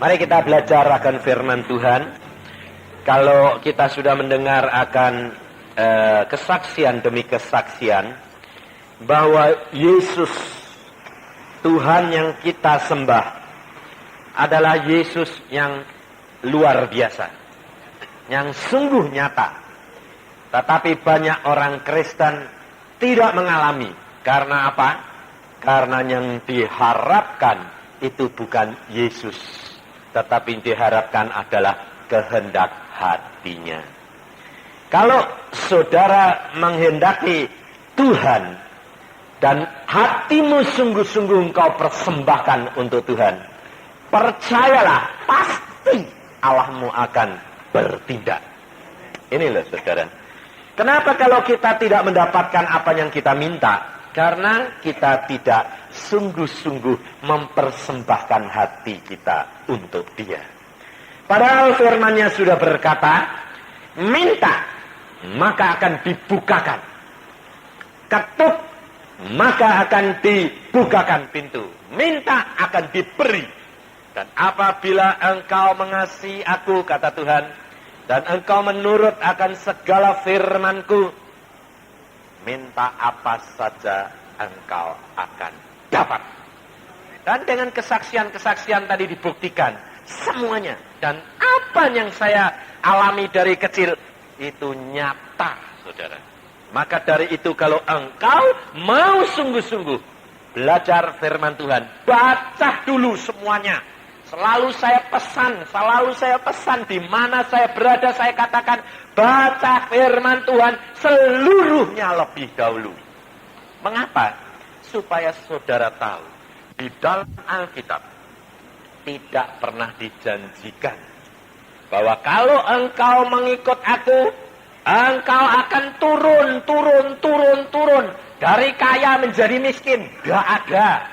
Mari kita belajar akan firman Tuhan. Kalau kita sudah mendengar akan kesaksian demi kesaksian bahwa Yesus Tuhan yang kita sembah adalah Yesus yang luar biasa, yang sungguh nyata. Tetapi banyak orang Kristen tidak mengalami. Karena apa? Karena yang diharapkan itu bukan Yesus, tetapi yang diharapkan adalah kehendak hatinya. Kalau saudara menghendaki Tuhan dan hatimu sungguh-sungguh engkau persembahkan untuk Tuhan, percayalah pasti Allahmu akan bertindak. Ini loh saudara. Kenapa kalau kita tidak mendapatkan apa yang kita minta? Karena kita tidak sungguh-sungguh mempersembahkan hati kita untuk Dia. Padahal firman-Nya sudah berkata, minta maka akan dibukakan, ketuk maka akan dibukakan pintu, minta akan diberi. Dan apabila engkau mengasihi aku, kata Tuhan, dan engkau menurut akan segala firman-Ku, minta apa saja engkau akan dapat. Dan dengan kesaksian-kesaksian tadi dibuktikan semuanya. Dan apa yang saya alami dari kecil itu nyata, saudara. Maka dari itu kalau engkau mau sungguh-sungguh belajar firman Tuhan, baca dulu semuanya. Selalu saya pesan di mana saya berada, saya katakan baca firman Tuhan seluruhnya lebih dahulu. Mengapa? Supaya saudara tahu di dalam Alkitab tidak pernah dijanjikan bahwa kalau engkau mengikut aku, engkau akan turun dari kaya menjadi miskin. Gak ada.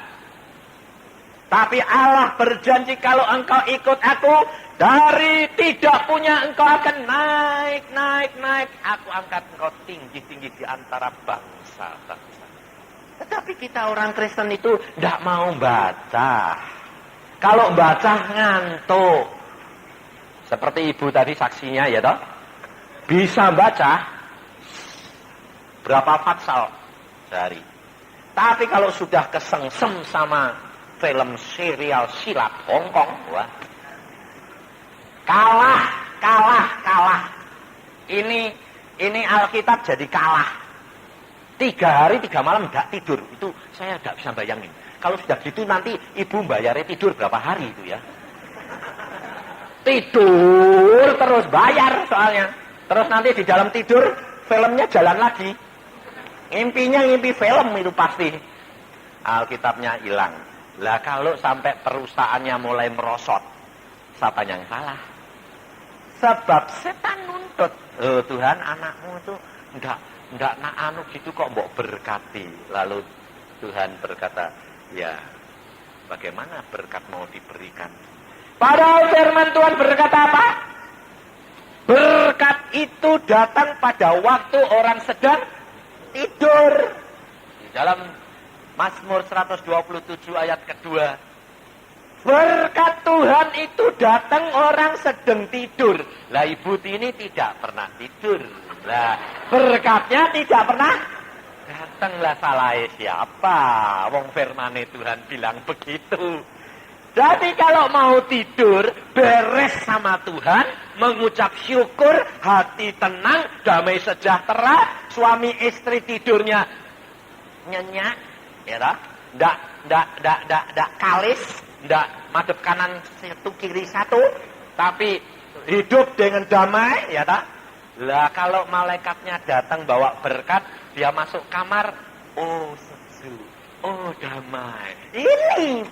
Tapi Allah berjanji kalau engkau ikut aku, dari tidak punya engkau akan naik. Aku angkat engkau tinggi di antara bangsa-bangsa. Tetapi kita orang Kristen itu tidak mau baca. Kalau baca ngantuk. Seperti ibu tadi saksinya ya toh. Bisa baca berapa pasal sehari. Tapi kalau sudah kesengsem sama film serial silat Hongkong, wah, kalah. Ini Alkitab jadi kalah. 3 hari 3 malam tidak tidur. Itu saya tidak bisa bayangin. Kalau sudah gitu nanti ibu bayarnya tidur berapa hari itu ya? Tidur terus bayar soalnya. Terus nanti di dalam tidur filmnya jalan lagi. Ngimpinya ngimpi film itu pasti. Alkitabnya hilang. Lah kalau sampai perusahaannya mulai merosot, siapa yang salah? Sebab setan nuntut. Tuhan, anakmu itu enggak anu gitu kok mbok berkati. Lalu Tuhan berkata, ya bagaimana berkat mau diberikan? Padahal firman Tuhan berkata apa? Berkat itu datang pada waktu orang sedang tidur. Di dalam Mazmur 127 ayat kedua. Berkat Tuhan itu datang orang sedang tidur. Lah ibu ini tidak pernah tidur. Lah berkatnya tidak pernah datanglah, salah siapa? Wong firmane Tuhan bilang begitu. Jadi kalau mau tidur, beres sama Tuhan, mengucap syukur, hati tenang, damai sejahtera, suami istri tidurnya nyenyak, ya tak? Ndak kalis, ndak madep kanan satu kiri satu, tapi hidup dengan damai, ya tak? Lah kalau malaikatnya datang bawa berkat, dia masuk kamar, oh sejuk, oh damai. Ini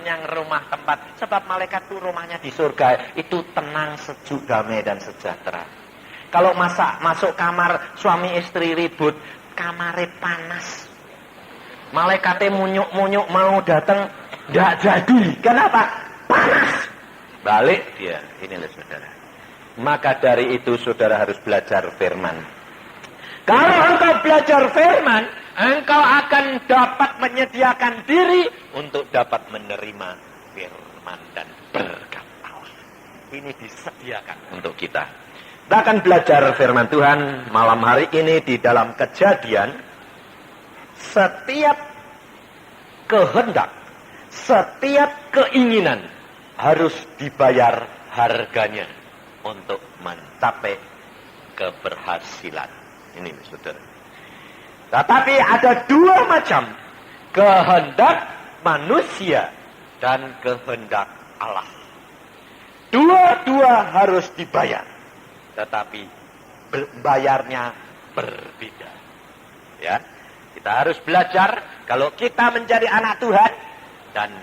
yang rumah tempat, sebab malaikat itu rumahnya di surga, itu tenang, sejuk, damai dan sejahtera. Kalau masuk kamar suami istri ribut, kamarnya panas. Malaikatnya munyuk mau datang, tidak jadi. Kenapa? Panas. Balik dia. Inilah saudara. Maka dari itu saudara harus belajar firman. Kalau engkau belajar firman, engkau akan dapat menyediakan diri untuk dapat menerima firman dan berkat Allah. ini disediakan untuk kita. Kita akan belajar firman Tuhan malam hari ini di dalam Kejadian. Setiap kehendak, setiap keinginan harus dibayar harganya untuk mencapai keberhasilan. Ini saudara. Tetapi ada dua macam kehendak manusia dan kehendak Allah. Dua-dua harus dibayar, tetapi bayarnya berbeda. Ya, kita harus belajar kalau kita menjadi anak Tuhan dan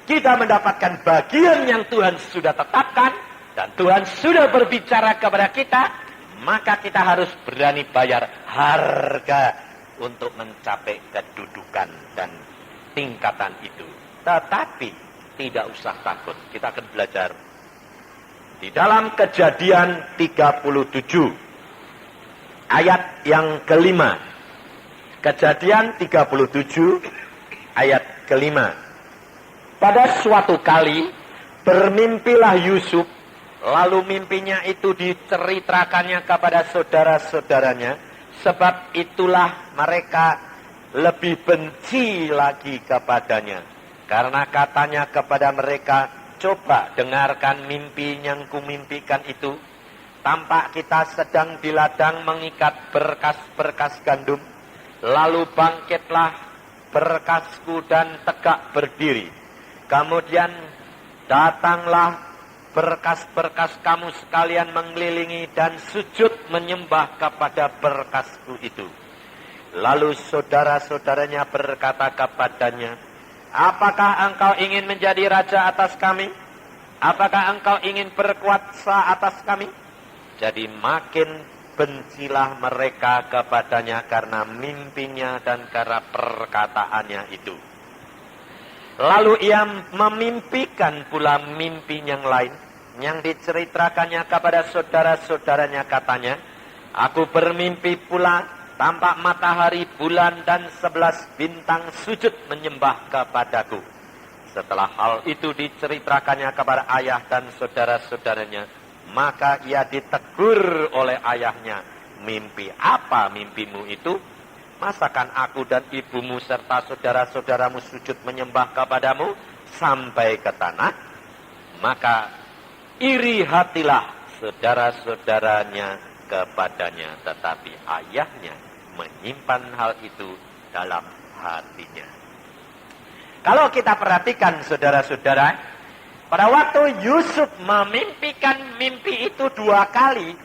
kita mendapatkan bagian yang Tuhan sudah tetapkan dan Tuhan sudah berbicara kepada kita, maka kita harus berani bayar harga untuk mencapai kedudukan dan tingkatan itu. Tetapi tidak usah takut. Kita akan belajar di dalam Kejadian 37 ayat yang kelima. Kejadian 37 ayat kelima. Pada suatu kali bermimpilah Yusuf, lalu mimpinya itu diceritakannya kepada saudara-saudaranya, sebab itulah mereka lebih benci lagi kepadanya. Karena katanya kepada mereka, coba dengarkan mimpi yang kumimpikan itu. Tampak kita sedang di ladang mengikat berkas-berkas gandum. Lalu bangkitlah berkasku dan tegak berdiri. Kemudian datanglah berkas-berkas kamu sekalian mengelilingi dan sujud menyembah kepada berkasku itu. Lalu saudara-saudaranya berkata kepadanya, apakah engkau ingin menjadi raja atas kami? Apakah engkau ingin berkuasa atas kami? Jadi makin bencilah mereka kepadanya karena mimpinya dan karena perkataannya itu. Lalu ia memimpikan pula mimpi yang lain, yang diceritakannya kepada saudara-saudaranya. Katanya, aku bermimpi pula, tampak matahari, bulan, dan 11 bintang sujud menyembah kepadaku. Setelah hal itu diceritakannya kepada ayah dan saudara-saudaranya, maka ia ditegur oleh ayahnya. Mimpi apa mimpimu itu? Masakan aku dan ibumu serta saudara-saudaramu sujud menyembah kepadamu sampai ke tanah? Maka iri hatilah saudara-saudaranya kepadanya, tetapi ayahnya menyimpan hal itu dalam hatinya. Kalau kita perhatikan saudara-saudara, pada waktu Yusuf memimpikan mimpi itu 2 kali,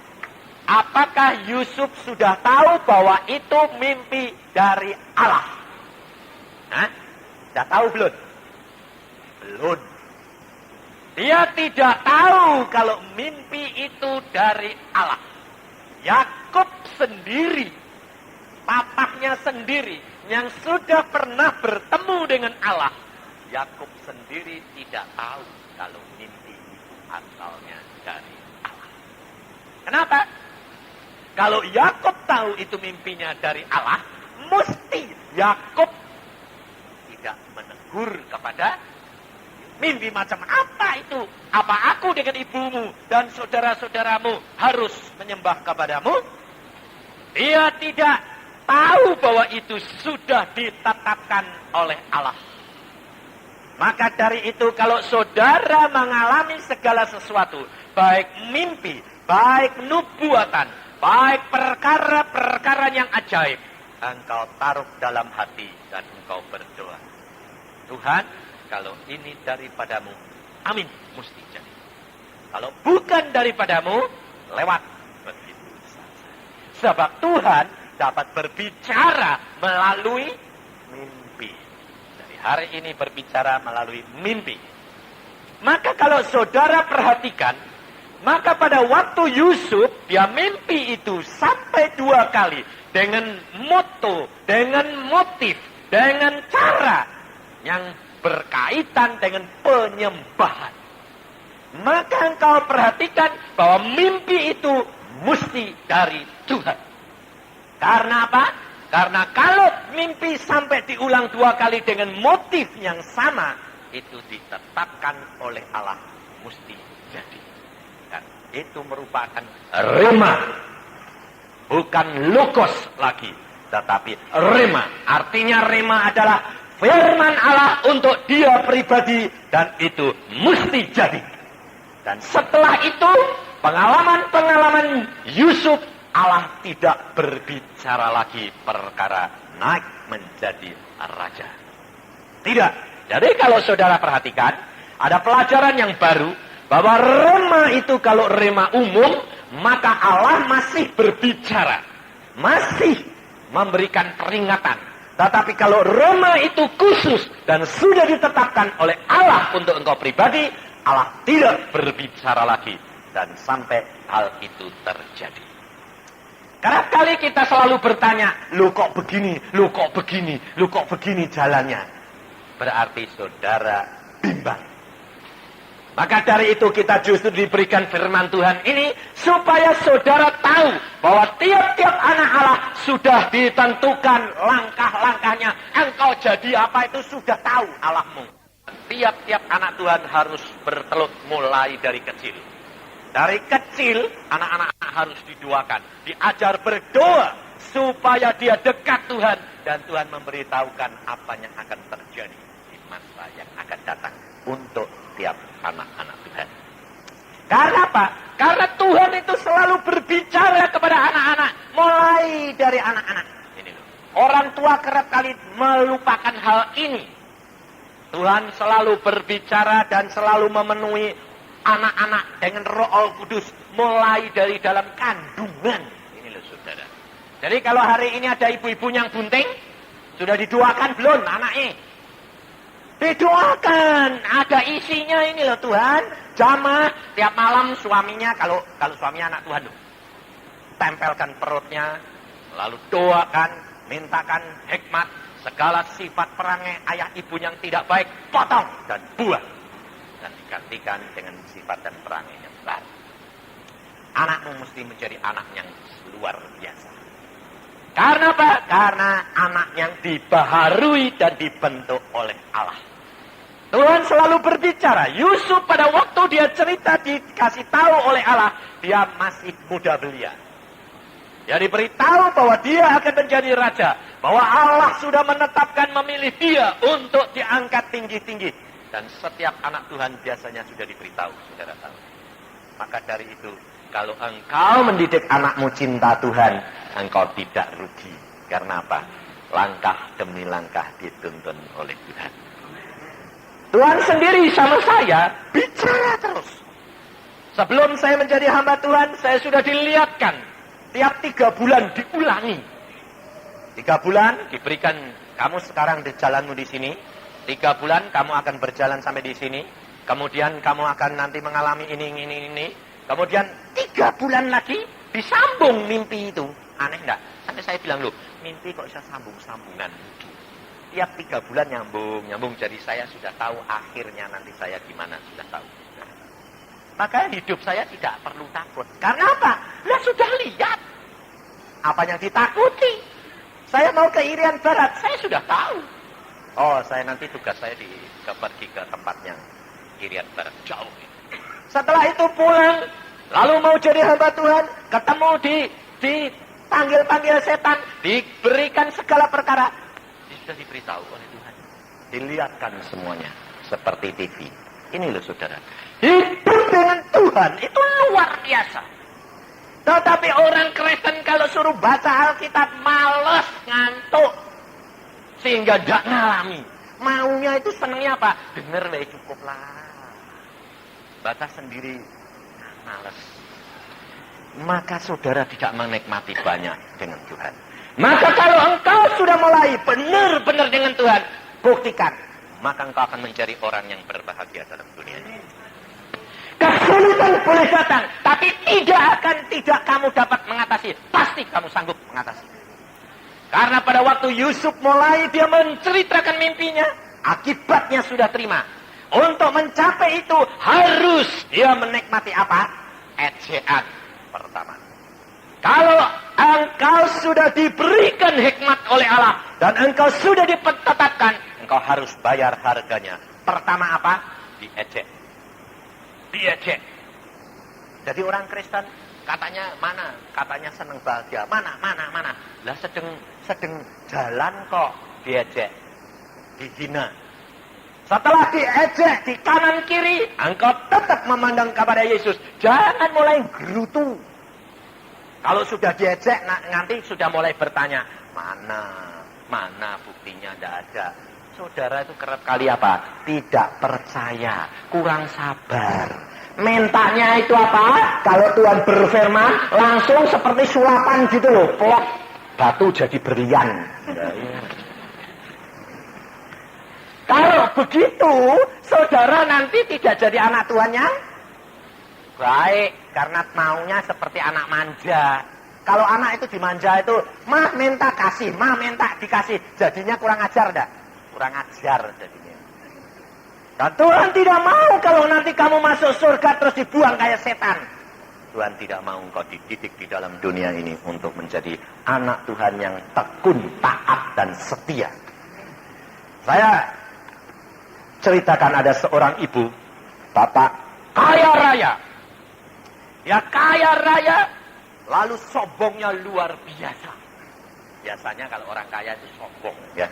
apakah Yusuf sudah tahu bahwa itu mimpi dari Allah? Hah? Sudah tahu belum? Belum. Dia tidak tahu kalau mimpi itu dari Allah. Yakub sendiri, papahnya sendiri, yang sudah pernah bertemu dengan Allah, Yakub sendiri tidak tahu kalau mimpi itu asalnya dari Allah. Kenapa? Kalau Yakub tahu itu mimpinya dari Allah, mesti Yakub tidak menegur kepada mimpi macam apa itu? Apa aku dengan ibumu dan saudara-saudaramu harus menyembah kepadamu? Dia tidak tahu bahwa itu sudah ditetapkan oleh Allah. Maka dari itu kalau saudara mengalami segala sesuatu, baik mimpi, baik nubuatan, baik perkara-perkara yang ajaib, engkau taruh dalam hati dan engkau berdoa. Tuhan, kalau ini daripadamu, amin, mesti jadi. Kalau bukan daripadamu, lewat begitu saja. Sebab Tuhan dapat berbicara melalui mimpi. Dari hari ini berbicara melalui mimpi. Maka kalau saudara perhatikan, maka pada waktu Yusuf, dia mimpi itu sampai 2 kali. Dengan moto, dengan motif, dengan cara yang berkaitan dengan penyembahan. Maka engkau perhatikan bahwa mimpi itu mesti dari Tuhan. Karena apa? Karena kalau mimpi sampai diulang 2 kali dengan motif yang sama, itu ditetapkan oleh Allah, mesti jadi. itu merupakan rema. Bukan logos lagi, tetapi rema. Artinya rema adalah firman Allah untuk dia pribadi, dan itu mesti jadi. Dan setelah itu, pengalaman-pengalaman Yusuf, Allah tidak berbicara lagi perkara naik menjadi raja. Tidak. Jadi kalau saudara perhatikan, ada pelajaran yang baru, bahwa rema itu kalau rema umum, maka Allah masih berbicara, masih memberikan peringatan. Tetapi kalau rema itu khusus dan sudah ditetapkan oleh Allah untuk engkau pribadi, Allah tidak berbicara lagi. Dan sampai hal itu terjadi. Karena kali kita selalu bertanya, lu kok begini, lu kok begini, lu kok begini jalannya. Berarti saudara bimbang. Maka dari itu kita justru diberikan firman Tuhan ini supaya saudara tahu bahwa tiap-tiap anak Allah sudah ditentukan langkah-langkahnya. Engkau jadi apa itu sudah tahu Allahmu. Tiap-tiap anak Tuhan harus bertelut mulai dari kecil. Dari kecil anak-anak harus didoakan, diajar berdoa supaya dia dekat Tuhan, dan Tuhan memberitahukan apa yang akan terjadi di masa yang akan datang untuk tiap anak-anak Tuhan. Karena apa? Karena Tuhan itu selalu berbicara kepada anak-anak, mulai dari anak-anak. Ini loh. Orang tua kerap kali melupakan hal ini. Tuhan selalu berbicara dan selalu memenuhi anak-anak dengan Roh Kudus mulai dari dalam kandungan. Ini loh saudara. Jadi kalau hari ini ada ibu-ibu yang bunting, sudah didoakan belum anaknya? Didoakan, ada isinya ini loh Tuhan. Jamaah tiap malam suaminya, kalau suaminya anak Tuhan loh, tempelkan perutnya, lalu doakan, mintakan hikmat, segala sifat perangai ayah ibu yang tidak baik potong dan buang, dan digantikan dengan sifat dan perangai yang baru. Anakmu mesti menjadi anak yang luar biasa. Karena apa? Karena anak yang dibaharui dan dibentuk oleh Allah. Tuhan selalu berbicara. Yusuf pada waktu dia cerita dikasih tahu oleh Allah, dia masih muda belia. Dia diberitahu bahwa dia akan menjadi raja, bahwa Allah sudah menetapkan memilih dia untuk diangkat tinggi-tinggi. Dan setiap anak Tuhan biasanya sudah diberitahu, saudara tahu. Maka dari itu, kalau engkau mendidik anakmu cinta Tuhan, engkau tidak rugi. Karena apa? Langkah demi langkah dituntun oleh Tuhan. Tuhan sendiri sama saya bicara terus. Sebelum saya menjadi hamba Tuhan, saya sudah dilihatkan. Tiap 3 bulan diulangi. 3 bulan diberikan, kamu sekarang di jalanmu di sini. 3 bulan kamu akan berjalan sampai di sini. Kemudian kamu akan nanti mengalami ini. Kemudian 3 bulan lagi disambung mimpi itu. Aneh enggak? Sampai saya bilang, loh, mimpi kok bisa sambung-sambungan? Tiap 3 bulan nyambung. Jadi saya sudah tahu akhirnya nanti saya gimana, sudah tahu. Maka hidup saya tidak perlu takut. Karena apa? Lah sudah lihat. Apa yang ditakuti? Saya mau ke Irian Barat, saya sudah tahu. Oh, saya nanti tugas saya pergi ke tempat yang Irian Barat, jauh. Setelah itu pulang, lalu mau jadi hamba Tuhan, ketemu dipanggil-panggil setan, diberikan segala perkara. Sudah diberitahu oleh Tuhan. Dilihatkan semuanya seperti TV. Ini loh saudara. Hidup dengan Tuhan itu luar biasa. Tetapi orang Kristen kalau suruh baca Alkitab malas, ngantuk. Sehingga tidak ngalami. Maunya itu senangnya apa? Dengar lah cukuplah. Baca sendiri malas. Maka saudara tidak menikmati banyak dengan Tuhan. Maka kalau engkau sudah mulai benar-benar dengan Tuhan, buktikan. Maka engkau akan menjadi orang yang berbahagia dalam dunia ini. Kesulitan boleh datang, tapi tidak kamu dapat mengatasi. Pasti kamu sanggup mengatasi. Karena pada waktu Yusuf mulai dia menceritakan mimpinya, akibatnya sudah terima. Untuk mencapai itu harus dia menikmati apa? Ejaan pertama. Kalau engkau sudah diberikan hikmat oleh Allah dan engkau sudah ditetapkan, engkau harus bayar harganya. Pertama apa? Diejek. Jadi orang Kristen katanya mana? Katanya seneng bahagia. Mana? Lah sedang jalan kok diejek, dihina. Setelah diejek di kanan kiri, engkau tetap memandang kepada Yesus. Jangan mulai gerutu. Kalau sudah diejek, nanti sudah mulai bertanya, mana buktinya? Tidak ada. Saudara itu kerap kali apa? Tidak percaya, kurang sabar. Mintanya itu apa? Kalau Tuhan berfirman, langsung seperti sulapan gitu loh, plok, batu jadi berlian. Kalau begitu, saudara nanti tidak jadi anak Tuhan yang baik, karena maunya seperti anak manja. Kalau anak itu dimanja itu, mah minta kasih, mah minta dikasih, jadinya kurang ajar dah, kurang ajar jadinya. Dan Tuhan tidak mau kalau nanti kamu masuk surga terus dibuang kayak setan. Tuhan tidak mau engkau dididik di dalam dunia ini untuk menjadi anak Tuhan yang tekun, taat, dan setia. Saya ceritakan ada seorang ibu, bapak kaya raya. Ya kaya raya, lalu sombongnya luar biasa. Biasanya kalau orang kaya itu sombong, ya.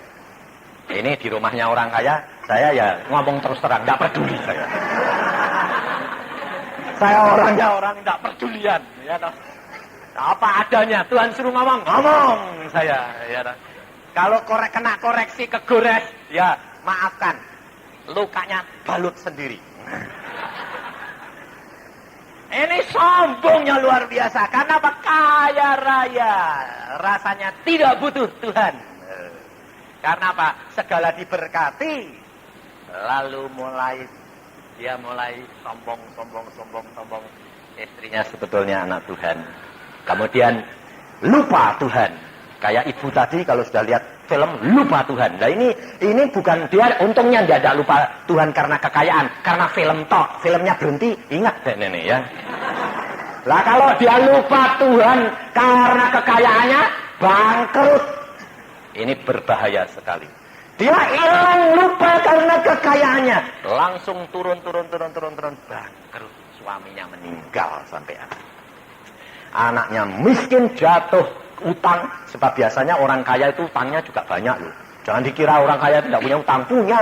Ini di rumahnya orang kaya, saya ya ngomong terus terang, tidak peduli saya. Saya orangnya orang tidak pedulian, ya toh. Apa adanya, Tuhan suruh ngomong saya, ya toh. Kalau kena koreksi kegores, ya maafkan. Lukanya balut sendiri. Ini sombongnya luar biasa. Karena apa? Kaya raya. Rasanya tidak butuh Tuhan. Karena apa? Segala diberkati. Lalu dia mulai sombong. Istrinya sebetulnya anak Tuhan. Kemudian lupa Tuhan. Kayak ibu tadi kalau sudah lihat film lupa Tuhan. Nah ini bukan dia untungnya dia tidak lupa Tuhan karena kekayaan, karena film tok, filmnya berhenti, ingat deh nenek ya. Lah kalau dia lupa Tuhan karena kekayaannya, bangkrut. Ini berbahaya sekali. Dia hilang lupa karena kekayaannya, langsung turun bangkrut. Suaminya meninggal sampai anaknya miskin, jatuh utang, sebab biasanya orang kaya itu utangnya juga banyak loh. Jangan dikira orang kaya tidak punya utang, punya.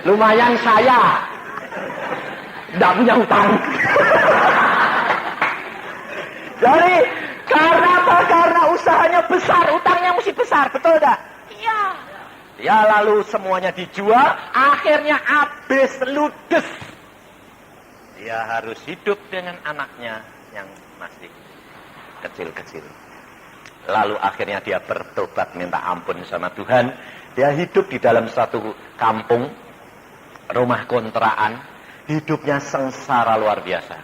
Lumayan saya tidak punya utang. Jadi karena apa? Karena usahanya besar, utangnya mesti besar, betul tidak? Iya. Ya lalu semuanya dijual, akhirnya habis ludes. Dia harus hidup dengan anaknya yang masih kecil-kecil. Lalu akhirnya dia bertobat minta ampun sama Tuhan. Dia hidup di dalam satu kampung, rumah kontrakan. Hidupnya sengsara luar biasa.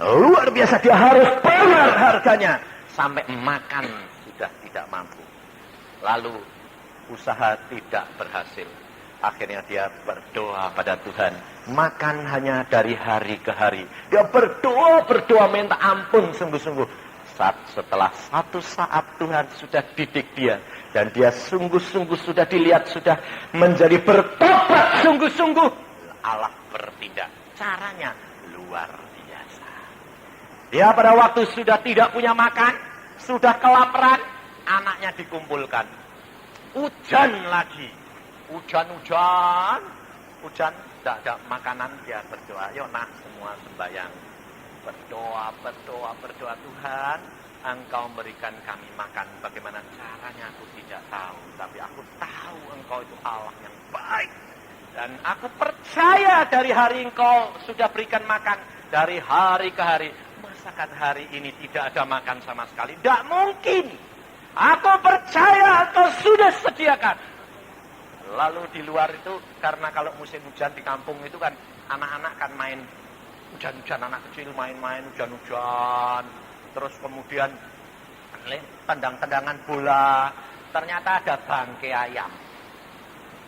Luar biasa, dia harus bayar harganya. Sampai makan sudah tidak mampu. Lalu usaha tidak berhasil. Akhirnya dia berdoa pada Tuhan. Makan hanya dari hari ke hari. Dia berdoa minta ampun sungguh-sungguh. Setelah satu saat Tuhan sudah didik dia. Dan dia sungguh-sungguh sudah dilihat, sudah menjadi bertobat sungguh-sungguh. Allah bertindak. Caranya luar biasa. Dia pada waktu sudah tidak punya makan, sudah kelaparan, anaknya dikumpulkan. Hujan lagi. Hujan, tidak ada makanan, dia berdoa. Yuk nah, semua sembahyang. Berdoa. Tuhan, Engkau berikan kami makan. Bagaimana caranya aku tidak tahu. Tapi aku tahu Engkau itu Allah yang baik. Dan aku percaya dari hari Engkau sudah berikan makan. Dari hari ke hari. Masakan hari ini tidak ada makan sama sekali? Tidak mungkin. Aku percaya Engkau sudah sediakan. Lalu di luar itu, karena kalau musim hujan di kampung itu kan, anak-anak kan main hujan-hujan, anak kecil main-main hujan-hujan. Terus kemudian tendang-tendangan bola. Ternyata ada bangkai ayam.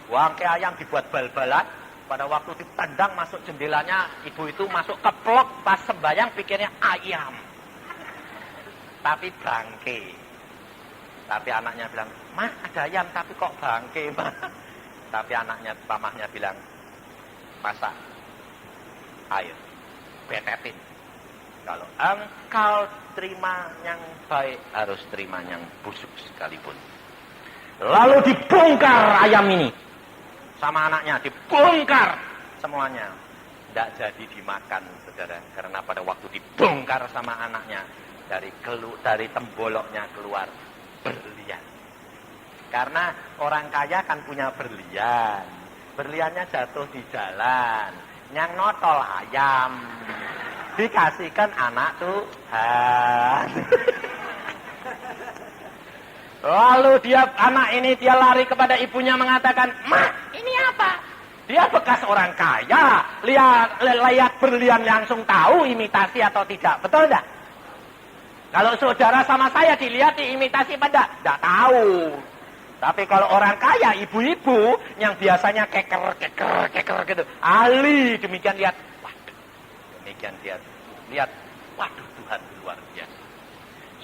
Bangkai ayam dibuat bal-balan. Pada waktu ditendang masuk jendelanya, ibu itu masuk keplok, pas sembahyang pikirnya ayam. Tapi bangkai. Tapi anaknya bilang, "Mah, ada ayam tapi kok bangkai, Mah?" Tapi anaknya, mamahnya bilang, "Masa air. Betetin. Kalau engkau terima yang baik, harus terima yang busuk sekalipun. Lalu dibongkar ayam ini. Sama anaknya, dibongkar semuanya. Tidak jadi dimakan, saudara. Karena pada waktu dibongkar sama anaknya, dari temboloknya keluar berlian. Karena orang kaya kan punya berlian. Berliannya jatuh di jalan. Yang notol ayam. Dikasihkan anak Tuhan. Lalu anak ini lari kepada ibunya mengatakan, "Ma, ini apa?" Dia bekas orang kaya. Lihat berlian langsung tahu imitasi atau tidak. Betul enggak? Kalau saudara sama saya dilihat diimitasi apa enggak? Enggak tahu. Tapi kalau orang kaya, ibu-ibu yang biasanya keker gitu, ahli demikian lihat, waduh, demikian lihat, waduh Tuhan luar biasa.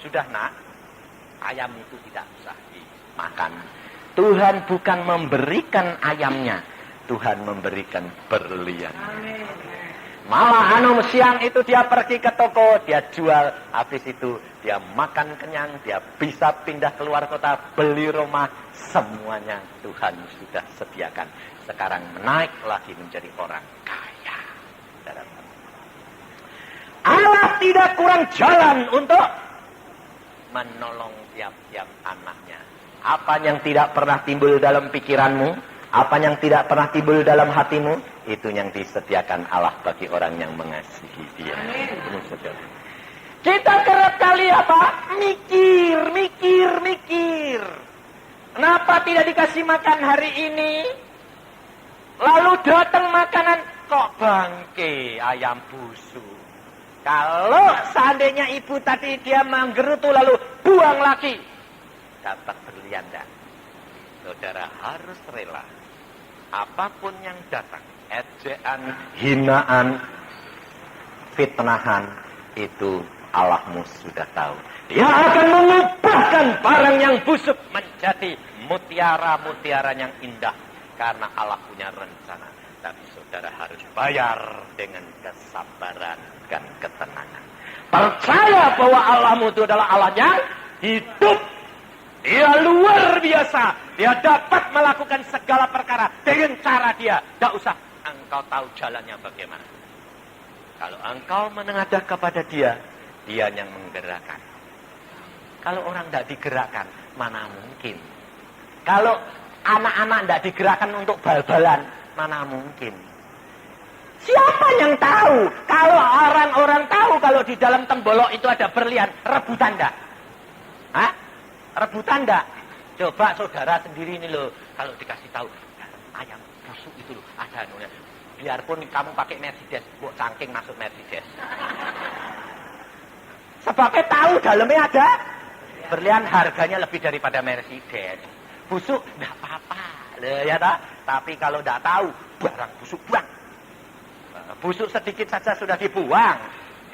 Sudah nak, ayam itu tidak usah dimakan. Tuhan bukan memberikan ayamnya, Tuhan memberikan berlian. Malah siang itu dia pergi ke toko, dia jual, habis itu dia makan kenyang, dia bisa pindah keluar kota, beli rumah, semuanya Tuhan sudah sediakan. Sekarang naik lagi menjadi orang kaya. Allah tidak kurang jalan untuk menolong tiap-tiap anaknya. Apa yang tidak pernah timbul dalam pikiranmu, apa yang tidak pernah timbul dalam hatimu, itu yang disediakan Allah bagi orang yang mengasihi Dia. Kita kerap kali mikir. Kenapa tidak dikasih makan hari ini? Lalu datang makanan, kok bangke ayam busuk. Kalau seandainya ibu tadi dia menggerutu lalu buang lagi, dapat berlian enggak? Saudara harus rela. Apapun yang datang, ejaan, hinaan, fitnahan, itu Allahmu sudah tahu. Dia akan mengubahkan barang yang busuk menjadi mutiara-mutiara yang indah. Karena Allah punya rencana. Tapi saudara harus bayar dengan kesabaran dan ketenangan. Percaya bahwa Allahmu itu adalah Allah yang hidup. Dia luar biasa. Dia dapat melakukan segala perkara dengan cara dia. Tidak usah engkau tahu jalannya bagaimana. Kalau engkau menengadah kepada dia, dia yang menggerakkan. Kalau orang tidak digerakkan, mana mungkin. Kalau anak-anak tidak digerakkan untuk bal-balan, mana mungkin. Siapa yang tahu? Kalau orang-orang tahu kalau di dalam tembolok itu ada berlian, rebutan enggak? Hah? Rebutan enggak? Coba saudara sendiri ini loh, kalau dikasih tahu, ayam busuk itu loh, ada anunya. Biarpun kamu pakai Mercedes, buat cangking masuk Mercedes. Sebabnya tahu dalamnya ada berlian, harganya lebih daripada Mercedes. Busuk, enggak apa-apa. Ya tak? Tapi kalau enggak tahu, barang busuk buang. Busuk sedikit saja sudah dibuang.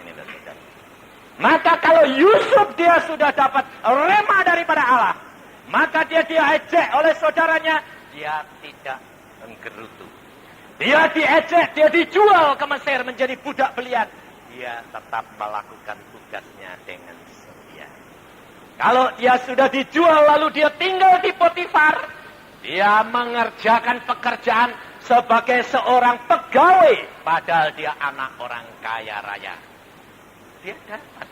Ini loh, saudara. Maka kalau Yusuf dia sudah dapat rema daripada Allah, maka dia diejek oleh saudaranya, dia tidak menggerutu. Dia diejek, dia dijual ke Mesir menjadi budak belian. Dia tetap melakukan tugasnya dengan setia. Kalau dia sudah dijual lalu dia tinggal di Potifar, dia mengerjakan pekerjaan sebagai seorang pegawai, padahal dia anak orang kaya raya. Dia dapat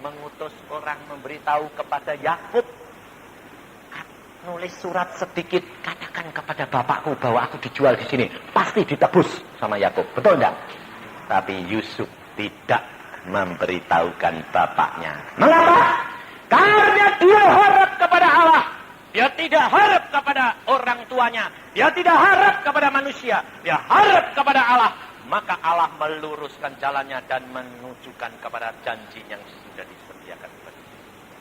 mengutus orang memberitahu kepada Yakub, nulis surat sedikit, katakan kepada bapakku bahwa aku dijual di sini, pasti ditebus sama Yakub. Betul enggak? Tapi Yusuf tidak memberitahukan bapaknya. Mengapa? Karena dia harap kepada Allah. Dia tidak harap kepada orang tuanya. Dia tidak harap kepada manusia. Dia harap kepada Allah. Maka Allah meluruskan jalannya dan menunjukkan kepada janji yang sudah disediakan.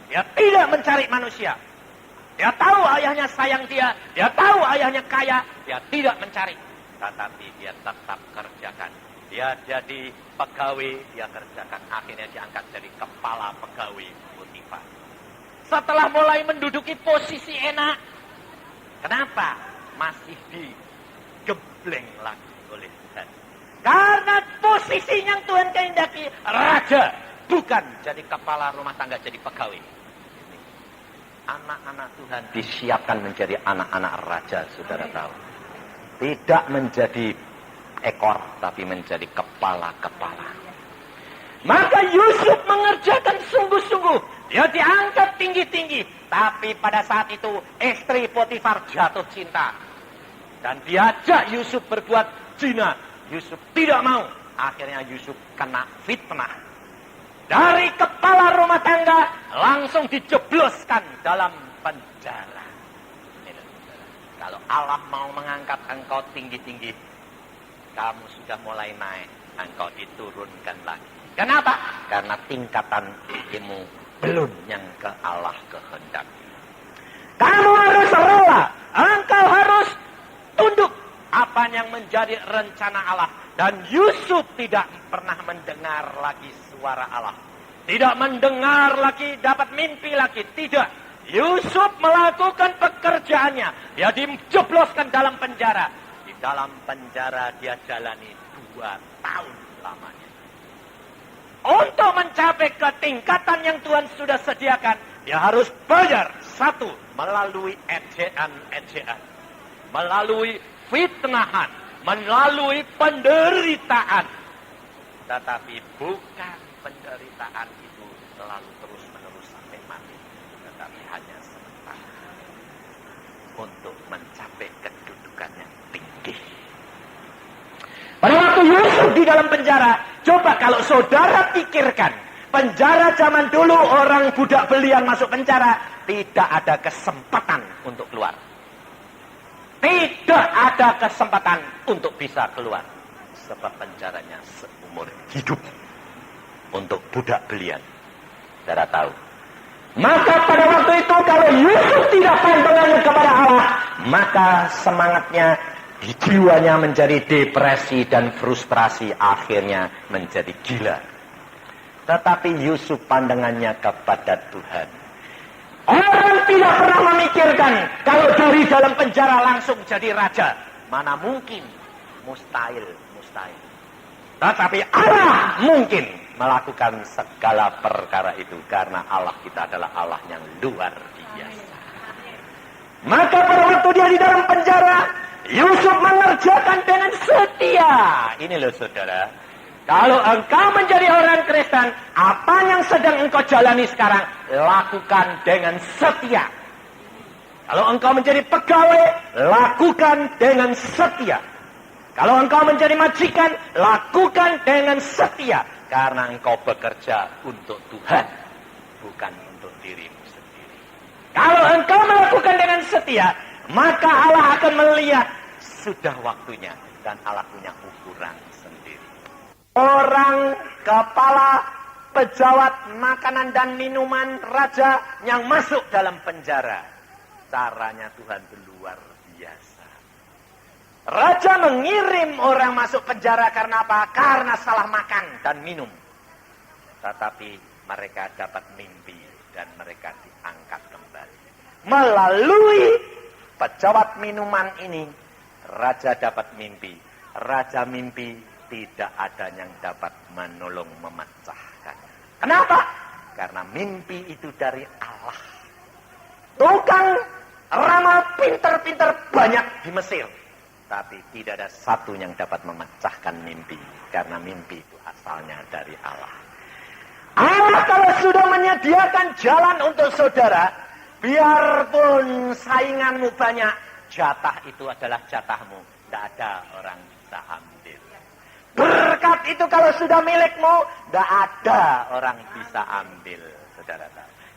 Dia tidak mencari manusia. Dia tahu ayahnya sayang dia. Dia tahu ayahnya kaya. Dia tidak mencari. Tetapi dia tetap kerjakan. Dia jadi pegawai. Dia kerjakan. Akhirnya diangkat jadi kepala pegawai Potifar. Setelah mulai menduduki posisi enak. Kenapa? Masih digebleng lagi oleh Tuhan. Karena posisi yang Tuhan kehendaki raja, bukan jadi kepala rumah tangga, jadi pegawai. Anak-anak Tuhan disiapkan menjadi anak-anak raja, saudara tahu. Tidak menjadi ekor, tapi menjadi kepala-kepala. Maka Yusuf mengerjakan sungguh-sungguh. Dia diangkat tinggi-tinggi. Tapi pada saat itu istri Potifar jatuh cinta. Dan diajak Yusuf berbuat zina. Yusuf tidak mau. Akhirnya Yusuf kena fitnah. Dari kepala rumah tangga langsung dijebloskan dalam penjara. Kalau Allah mau mengangkat engkau tinggi-tinggi, kamu sudah mulai naik, engkau diturunkan lagi. Kenapa? Karena tingkatan ilmu belum yang ke Allah kehendak. Kamu harus rela, engkau harus tunduk apa yang menjadi rencana Allah. Dan Yusuf tidak pernah mendengar lagi suara Allah. Tidak mendengar lagi, dapat mimpi lagi. Tidak. Yusuf melakukan pekerjaannya. Dia dijebloskan dalam penjara. Di dalam penjara dia jalani 2 tahun lamanya. Untuk mencapai ke tingkatan yang Tuhan sudah sediakan, dia harus bayar. 1, melalui ejaan-ejaan. Melalui fitnahan. Melalui penderitaan. Tetapi bukan penderitaan itu selalu terus-menerus sampai mati. Tetapi hanya sementara. Untuk mencapai kedudukan yang tinggi. Pada waktu Yusuf di dalam penjara, coba kalau saudara pikirkan. Penjara zaman dulu orang budak belian masuk penjara. Tidak ada kesempatan untuk keluar. Tidak ada kesempatan untuk bisa keluar. Sebab penjaranya seumur hidup. Untuk budak belian. Saudara tahu. Maka pada waktu itu kalau Yusuf tidak pandangannya kepada Allah. Maka semangatnya di jiwanya menjadi depresi dan frustrasi. Akhirnya menjadi gila. Tetapi Yusuf pandangannya kepada Tuhan. Orang tidak pernah memikirkan kalau dari dalam penjara langsung jadi raja. Mana mungkin? Mustahil. Tetapi Allah mungkin melakukan segala perkara itu. Karena Allah kita adalah Allah yang luar biasa. Maka pada waktu dia di dalam penjara, Yusuf mengerjakan dengan setia. Ini loh saudara. Kalau engkau menjadi orang Kristen, apa yang sedang engkau jalani sekarang, lakukan dengan setia. Kalau engkau menjadi pegawai, lakukan dengan setia. Kalau engkau menjadi majikan, lakukan dengan setia. Karena engkau bekerja untuk Tuhan, bukan untuk dirimu sendiri. Kalau engkau melakukan dengan setia, maka Allah akan melihat sudah waktunya. Dan Allah punya ukuran sendiri. Orang kepala pejabat makanan dan minuman raja yang masuk dalam penjara. Caranya Tuhan luar biasa. Raja mengirim orang masuk penjara karena apa? Karena salah makan dan minum. Tetapi mereka dapat mimpi dan mereka diangkat kembali. Melalui pejabat minuman ini, raja dapat mimpi. Raja mimpi. Tidak ada yang dapat menolong memecahkan. Kenapa? Karena mimpi itu dari Allah. Tukang ramal pinter-pinter banyak di Mesir. Tapi tidak ada satu yang dapat memecahkan mimpi. Karena mimpi itu asalnya dari Allah. Allah kalau sudah menyediakan jalan untuk saudara, biarpun sainganmu banyak, jatah itu adalah jatahmu. Tidak ada orang bisa ambil. Berkat itu kalau sudah milikmu, tidak ada orang bisa ambil, saudara.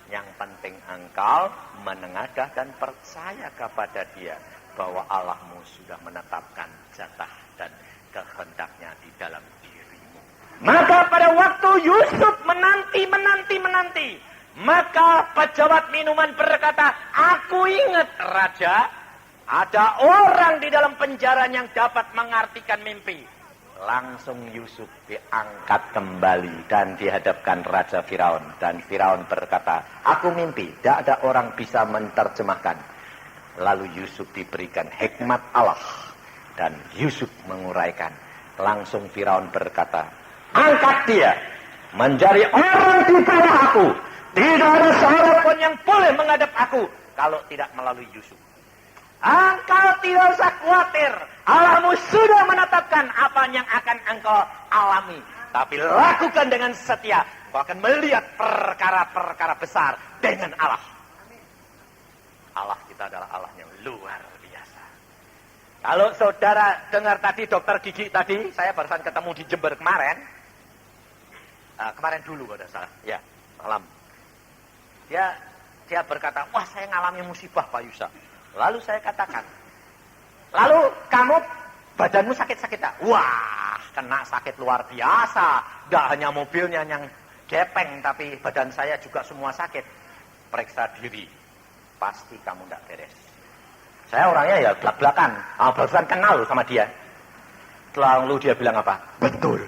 Yang penting engkau menengadah dan percaya kepada Dia bahwa Allahmu sudah menetapkan jatah dan kehendaknya di dalam dirimu. Maka pada waktu Yusuf menanti, maka pejabat minuman berkata, "Aku ingat Raja, ada orang di dalam penjara yang dapat mengartikan mimpi." Langsung Yusuf diangkat kembali dan dihadapkan Raja Firaun. Dan Firaun berkata, "Aku mimpi, tidak ada orang bisa menerjemahkan." Lalu Yusuf diberikan hikmat Allah. Dan Yusuf menguraikan, Langsung Firaun berkata, angkat dia menjadi orang di bawah aku. Tidak ada seorang pun yang boleh menghadap aku kalau tidak melalui Yusuf. Engkau tidak usah khawatir. Allahmu sudah menetapkan apa yang akan engkau alami. Tapi lakukan dengan setia. Kau akan melihat perkara-perkara besar dengan Allah. Allah kita adalah Allah yang luar biasa. Kalau saudara dengar tadi dokter gigi tadi, saya barusan ketemu di Jember kemarin. Kemarin dulu kalau tidak salah. Ya, malam. Dia berkata, wah saya ngalami musibah Pak Yusa. Lalu saya katakan, lalu kamu badanmu sakit-sakit tak? Wah, kena sakit luar biasa. Tidak hanya mobilnya yang gepeng, tapi badan saya juga semua sakit. Periksa diri, pasti kamu tidak beres. Saya orangnya ya belak-belakan. Barusan kenal sama dia. Lalu dia bilang apa? Betul.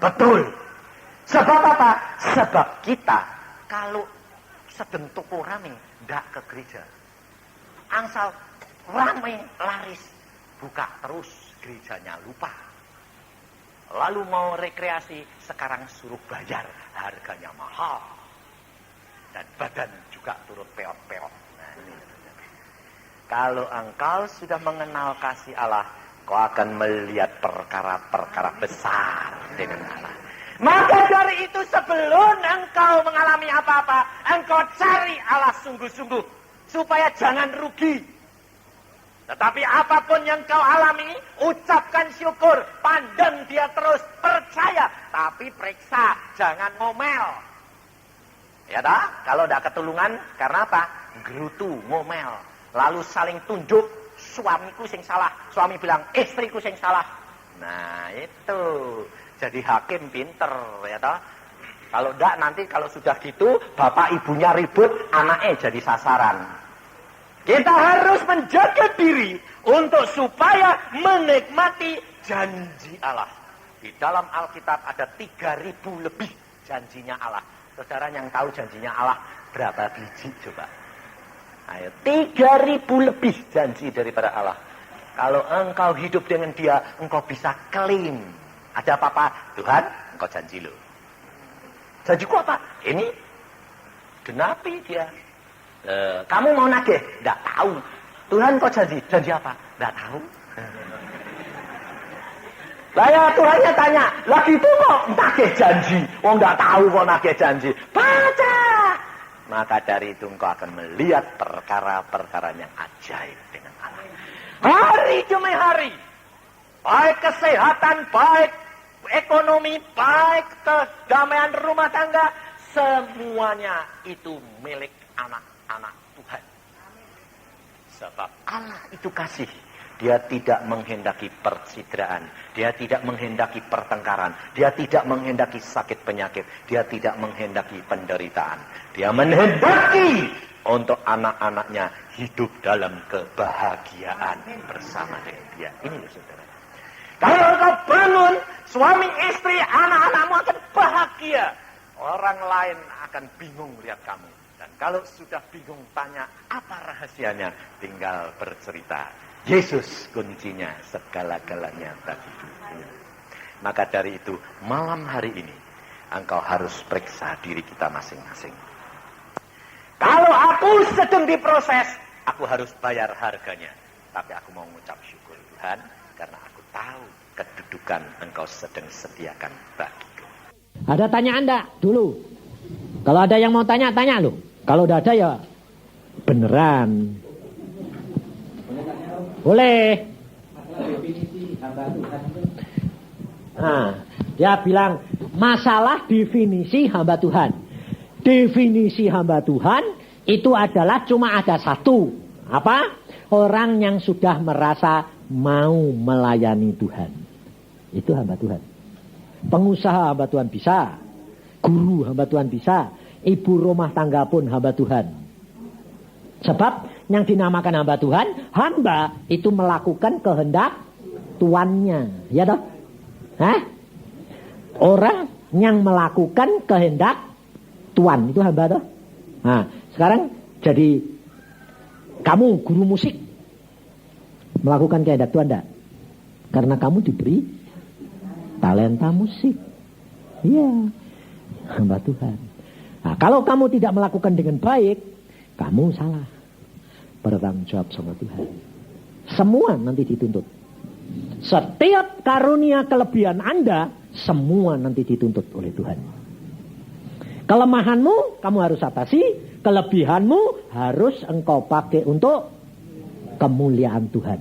Betul. Sebab apa? Sebab kita kalau sedang toko rame, tidak ke gereja. Angsal rame, laris, buka terus, gerejanya lupa. Lalu mau rekreasi, sekarang suruh bayar, harganya mahal. Dan badan juga turut peot-peot. Nah, ini. Kalau engkau sudah mengenal kasih Allah, kau akan melihat perkara-perkara besar dengan Allah. Maka dari itu sebelum engkau mengalami apa-apa, engkau cari Allah sungguh-sungguh, supaya jangan rugi. Tetapi apapun yang kau alami, ucapkan syukur, pandang dia terus, percaya, tapi periksa, jangan ngomel. Ya dah, kalau tidak ketulungan, karena apa? Gerutu, ngomel, lalu saling tunjuk, suamiku sing salah, suami bilang istriku sing salah. Nah itu. Jadi hakim pinter, ya toh. Kalau enggak nanti kalau sudah gitu, bapak ibunya ribut, anaknya jadi sasaran. Kita harus menjaga diri untuk supaya menikmati janji Allah. Di dalam Alkitab ada 3.000 lebih janjinya Allah. Saudara yang tahu janjinya Allah berapa biji coba? Ayo, 3.000 lebih janji daripada Allah. Kalau engkau hidup dengan dia, engkau bisa klaim. Ada apa-apa, Tuhan, engkau janji lo. Janjiku apa? Ini, genapi dia. Kamu mau nagih? Tidak tahu. Tuhan kau janji. Janji apa? Tidak tahu. Lah ya Tuhannya tanya, lagi itu kok nagih janji? Wong tidak tahu kok nagih janji. Baca. Maka dari itu engkau akan melihat perkara-perkara yang ajaib dengan Allah. Hari demi hari. Baik kesehatan, baik ekonomi, baik kedamaian rumah tangga, semuanya itu milik anak-anak Tuhan. Sebab Allah itu kasih. Dia tidak menghendaki percitraan, dia tidak menghendaki pertengkaran, dia tidak menghendaki sakit penyakit, dia tidak menghendaki penderitaan. Dia menghendaki untuk anak-anaknya hidup dalam kebahagiaan bersama dengan dia. Ini loh saudara. Kalau engkau bangun, suami, istri, anak-anakmu akan bahagia. Orang lain akan bingung lihat kamu. Dan kalau sudah bingung tanya, apa rahasianya? Tinggal bercerita. Yesus kuncinya segala-galanya bagi dunia. Maka dari itu, malam hari ini, engkau harus periksa diri kita masing-masing. Kalau aku sedang diproses, aku harus bayar harganya. Tapi aku mau mengucap syukur Tuhan, karena aku tahu kedudukan engkau sedang sediakan bagiku. Ada tanya Anda dulu. Kalau ada yang mau tanya, tanya loh. Kalau udah ada ya beneran. Boleh. Nah, dia bilang masalah definisi hamba Tuhan. Definisi hamba Tuhan itu adalah cuma ada satu. Apa? Orang yang sudah merasa mau melayani Tuhan. Itu hamba Tuhan. Pengusaha hamba Tuhan bisa. Guru hamba Tuhan bisa. Ibu rumah tangga pun hamba Tuhan. Sebab yang dinamakan hamba Tuhan, hamba itu melakukan kehendak tuannya. Ya toh? Hah? Orang yang melakukan kehendak tuan itu hamba toh? Nah, sekarang jadi kamu guru musik melakukan kehendak Tuhan enggak? Karena kamu diberi talenta musik. Iya, hamba Tuhan. Nah, kalau kamu tidak melakukan dengan baik, kamu salah. Bertanggung jawab sama Tuhan. Semua nanti dituntut. Setiap karunia kelebihan Anda, semua nanti dituntut oleh Tuhan. Kelemahanmu kamu harus atasi, kelebihanmu harus engkau pakai untuk kemuliaan Tuhan.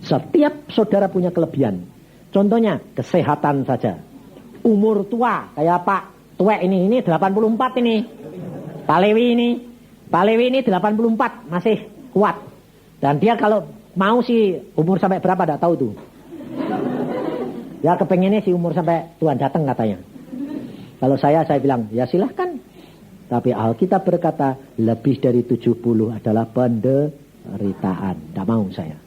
Setiap saudara punya kelebihan. Contohnya kesehatan saja. Umur tua kayak Pak Tuwek ini 84 ini. Pak Lewi ini 84 masih kuat. Dan dia kalau mau sih umur sampai berapa enggak tahu tuh. Ya kepengennya sih umur sampai Tuhan datang katanya. Kalau saya bilang, ya silahkan. Tapi Alkitab berkata, lebih dari 70 adalah penderitaan. Tidak mau saya.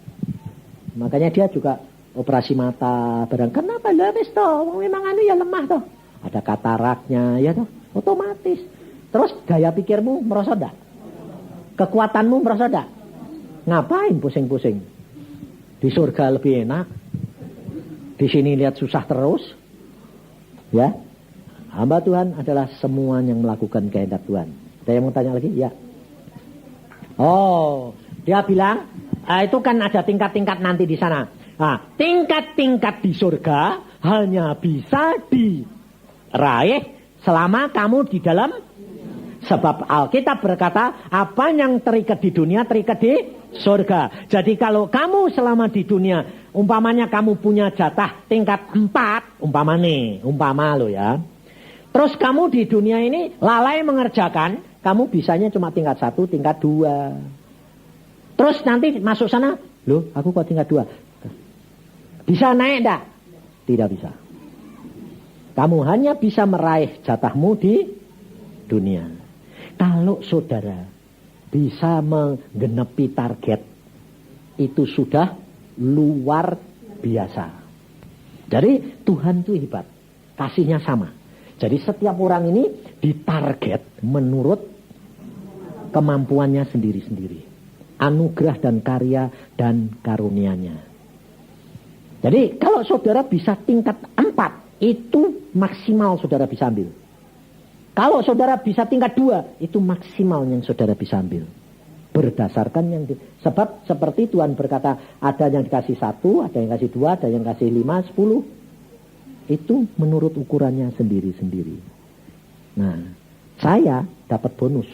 Makanya dia juga operasi mata. Kenapa? Lebih toh. Memang ya lemah toh. Ada kataraknya, ya toh. Otomatis. Terus gaya pikirmu merasa enggak? Kekuatanmu merasa enggak? Ngapain pusing-pusing? Di surga lebih enak. Di sini lihat susah terus. Ya. Hamba Tuhan adalah semua yang melakukan kehendak Tuhan. Ada yang mau tanya lagi? Ya. Oh, dia bilang, itu kan ada tingkat-tingkat nanti di sana. Nah, tingkat-tingkat di surga hanya bisa diraih selama kamu di dalam. Sebab Alkitab berkata, apa yang terikat di dunia terikat di surga. Jadi kalau kamu selama di dunia, umpamanya kamu punya jatah tingkat 4, umpama lo ya. Terus kamu di dunia ini lalai mengerjakan, kamu bisanya cuma tingkat 1, tingkat 2. Terus nanti masuk sana, loh aku kok tingkat 2. Bisa naik enggak? Tidak bisa. Kamu hanya bisa meraih jatahmu di dunia. Kalau saudara bisa menggenapi target, itu sudah luar biasa. Jadi Tuhan itu hebat, kasihnya sama. Jadi setiap orang ini ditarget menurut kemampuannya sendiri-sendiri. Anugerah dan karya dan karunianya. Jadi kalau saudara bisa tingkat 4, itu maksimal saudara bisa ambil. Kalau saudara bisa tingkat 2, itu maksimal yang saudara bisa ambil. Berdasarkan yang sebab seperti Tuhan berkata, ada yang dikasih 1, ada yang kasih 2, ada yang kasih 5, 10. Itu menurut ukurannya sendiri-sendiri. Nah, saya dapat bonus.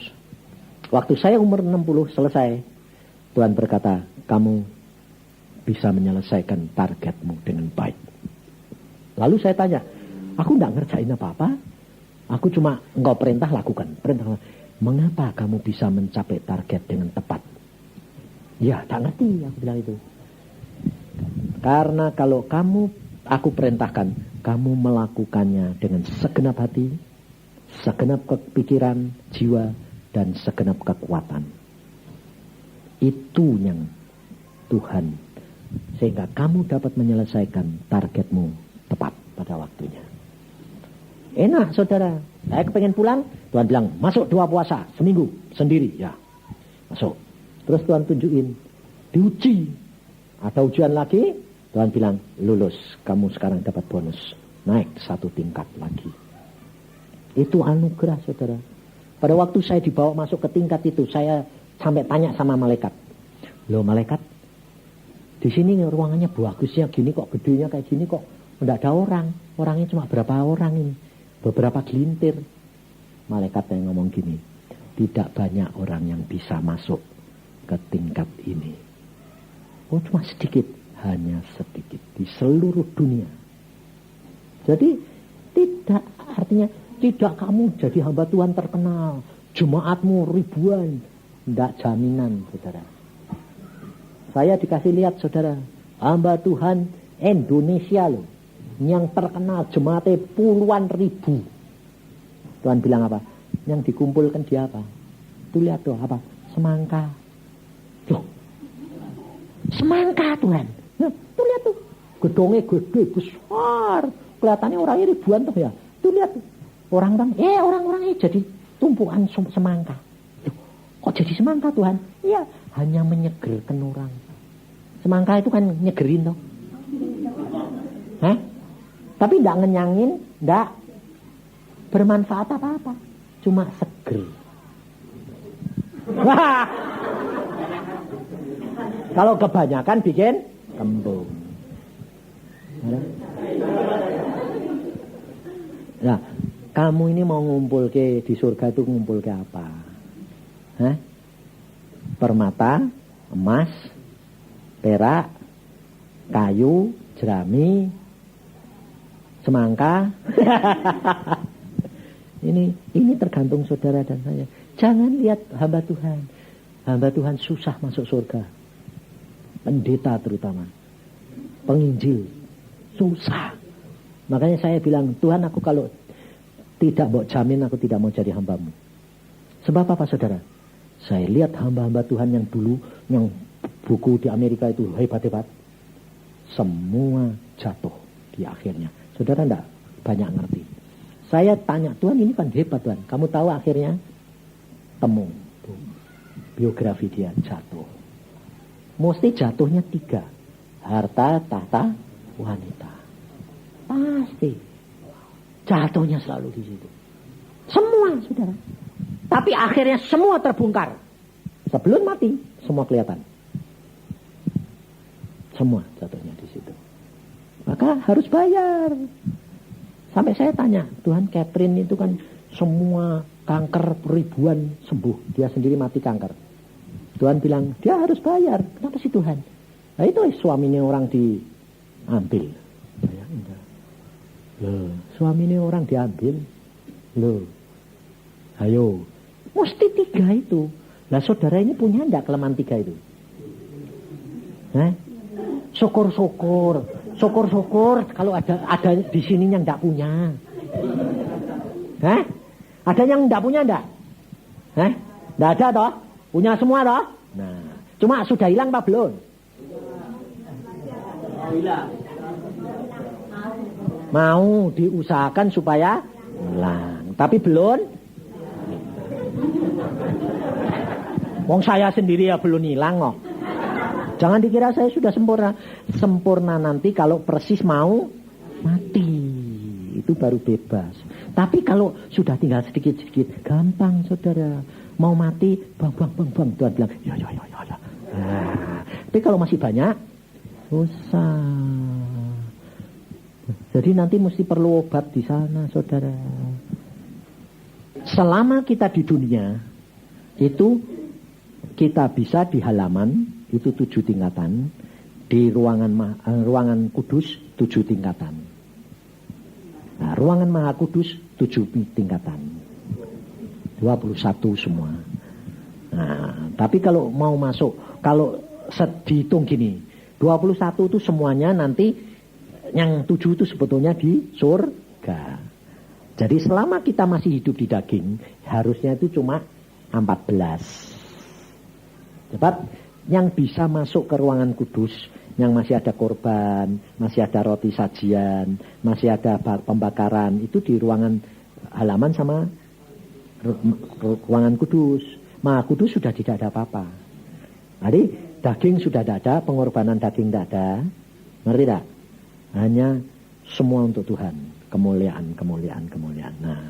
Waktu saya umur 60 selesai, Tuhan berkata, kamu bisa menyelesaikan targetmu dengan baik. Lalu saya tanya, aku enggak ngerjain apa-apa. Aku cuma engkau perintah lakukan. Mengapa kamu bisa mencapai target dengan tepat? Ya, tak ngerti, aku bilang itu. Karena kalau aku perintahkan, kamu melakukannya dengan segenap hati, segenap kepikiran, jiwa, dan segenap kekuatan. Itu yang Tuhan. Sehingga kamu dapat menyelesaikan targetmu tepat pada waktunya. Enak saudara. Saya kepengen pulang, Tuhan bilang, masuk 2 puasa, seminggu, sendiri. Ya, masuk. Terus Tuhan tunjukin, diuji. Ada ujian lagi, Tuhan bilang, lulus, kamu sekarang dapat bonus. Naik 1 tingkat lagi. Itu anugerah saudara. Pada waktu saya dibawa masuk ke tingkat itu, saya sampai tanya sama malaikat. Loh malaikat, di sini ruangannya bagusnya gini kok, gedenya kayak gini kok. Enggak ada orang. Orangnya cuma berapa orang ini. Beberapa gelintir. Malaikat yang ngomong gini, tidak banyak orang yang bisa masuk ke tingkat ini. Oh cuma sedikit. Hanya sedikit di seluruh dunia. Jadi tidak, artinya tidak kamu jadi hamba Tuhan terkenal, jemaatmu ribuan, tidak jaminan saudara. Saya dikasih lihat saudara, hamba Tuhan Indonesia loh, yang terkenal jemaatnya puluhan ribu. Tuhan bilang apa? Yang dikumpulkan dia apa? Tuh lihat tuh apa? Semangka. Loh, semangka Tuhan. Nah, tuh lihat tuh, gedongnya gede, besar, kelihatannya orangnya ribuan tuh ya. Tuh lihat tuh, orang-orang jadi tumpukan semangka. Loh, kok jadi semangka Tuhan? Iya, hanya menyegerkan orang. Semangka itu kan nyegerin toh. Hah? Tapi tidak ngenyangin, tidak bermanfaat apa-apa, cuma seger. Wah. Kalau kebanyakan bikin kembung. Nah, kamu ini mau ngumpul ke di surga itu ngumpul ke apa? Hah? Permata, emas, perak, kayu, jerami, semangka. Ini tergantung saudara dan saya. Jangan lihat hamba Tuhan. Hamba Tuhan susah masuk surga. Pendeta terutama. Penginjil. Susah. Makanya saya bilang, Tuhan aku kalau tidak mau jamin, aku tidak mau jadi hambamu. Sebab apa saudara? Saya lihat hamba-hamba Tuhan yang dulu, yang buku di Amerika itu hebat-hebat. Semua jatuh di akhirnya. Saudara enggak banyak ngerti. Saya tanya, Tuhan ini kan hebat Tuhan. Kamu tahu akhirnya? Temu. Biografi dia jatuh. Mesti jatuhnya 3. Harta, tahta, wanita. Pasti. Jatuhnya selalu di situ. Semua, saudara. Tapi akhirnya semua terbongkar. Sebelum mati, semua kelihatan. Semua jatuhnya di situ. Maka harus bayar. Sampai saya tanya, Tuhan Catherine itu kan semua kanker ribuan sembuh. Dia sendiri mati kanker. Tuhan bilang, dia harus bayar. Kenapa sih Tuhan? Nah itu suaminya orang diambil. Loh, suaminya orang diambil. Loh, ayo. Mesti 3 itu. Lah saudara ini punya enggak kelemahan 3 itu? Hah? Syukur-syukur. Syukur-syukur kalau ada di sini yang enggak punya. Hah? Ada yang enggak punya enggak? Hah? Enggak ada toh? Punya semua toh? Nah, cuma sudah hilang apa belum? Hilang. Mau diusahakan supaya hilang, tapi belum. Wong saya sendiri ya belum hilang kok. Jangan dikira saya sudah sempurna. Sempurna nanti kalau persis mau mati. Itu baru bebas. Tapi kalau sudah tinggal sedikit-sedikit, gampang saudara. Mau mati, bang. Tuhan bilang, ya. Nah, tapi kalau masih banyak, susah. Jadi nanti mesti perlu obat di sana, saudara. Selama kita di dunia, itu kita bisa di halaman, itu 7 tingkatan. Di ruangan kudus, 7 tingkatan. Nah, ruangan maha kudus, 7 tingkatan. 21 semua. Nah, tapi kalau mau masuk, kalau dihitung gini, 21 itu semuanya nanti, yang 7 itu sebetulnya di surga. Jadi selama kita masih hidup di daging, harusnya itu cuma 14. Sebab yang bisa masuk ke ruangan kudus, yang masih ada korban, masih ada roti sajian, masih ada pembakaran, itu di ruangan halaman sama ruangan kudus. Maha kudus sudah tidak ada apa-apa. Jadi daging sudah tidak ada, pengorbanan daging tidak ada. Ngerti tak? Hanya semua untuk Tuhan. Kemuliaan. Nah,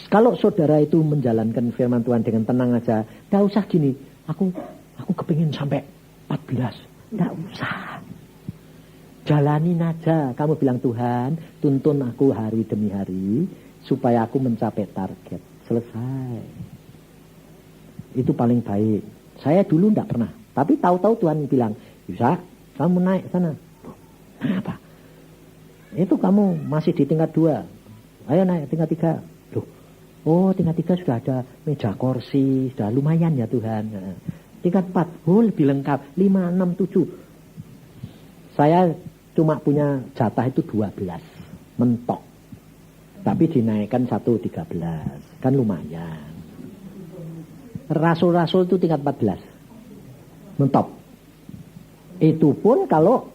kalau saudara itu menjalankan firman Tuhan dengan tenang aja, tidak usah gini. Aku kepingin sampai 14. Tidak usah. Jalanin aja. Kamu bilang, Tuhan, tuntun aku hari demi hari supaya aku mencapai target. Selesai. Itu paling baik. Saya dulu tidak pernah. Tapi tahu-tahu Tuhan bilang, bisa, kamu naik sana. Apa? Itu kamu masih di tingkat 2. Ayo naik tingkat 3. Loh, oh tingkat 3 sudah ada meja kursi. Sudah lumayan ya Tuhan. Tingkat 4, oh lebih lengkap. 5, 6, 7. Saya cuma punya jatah itu 12. Mentok. Tapi dinaikkan 1, 13. Kan lumayan. Rasul-rasul itu tingkat 14. Mentop. Itu pun kalau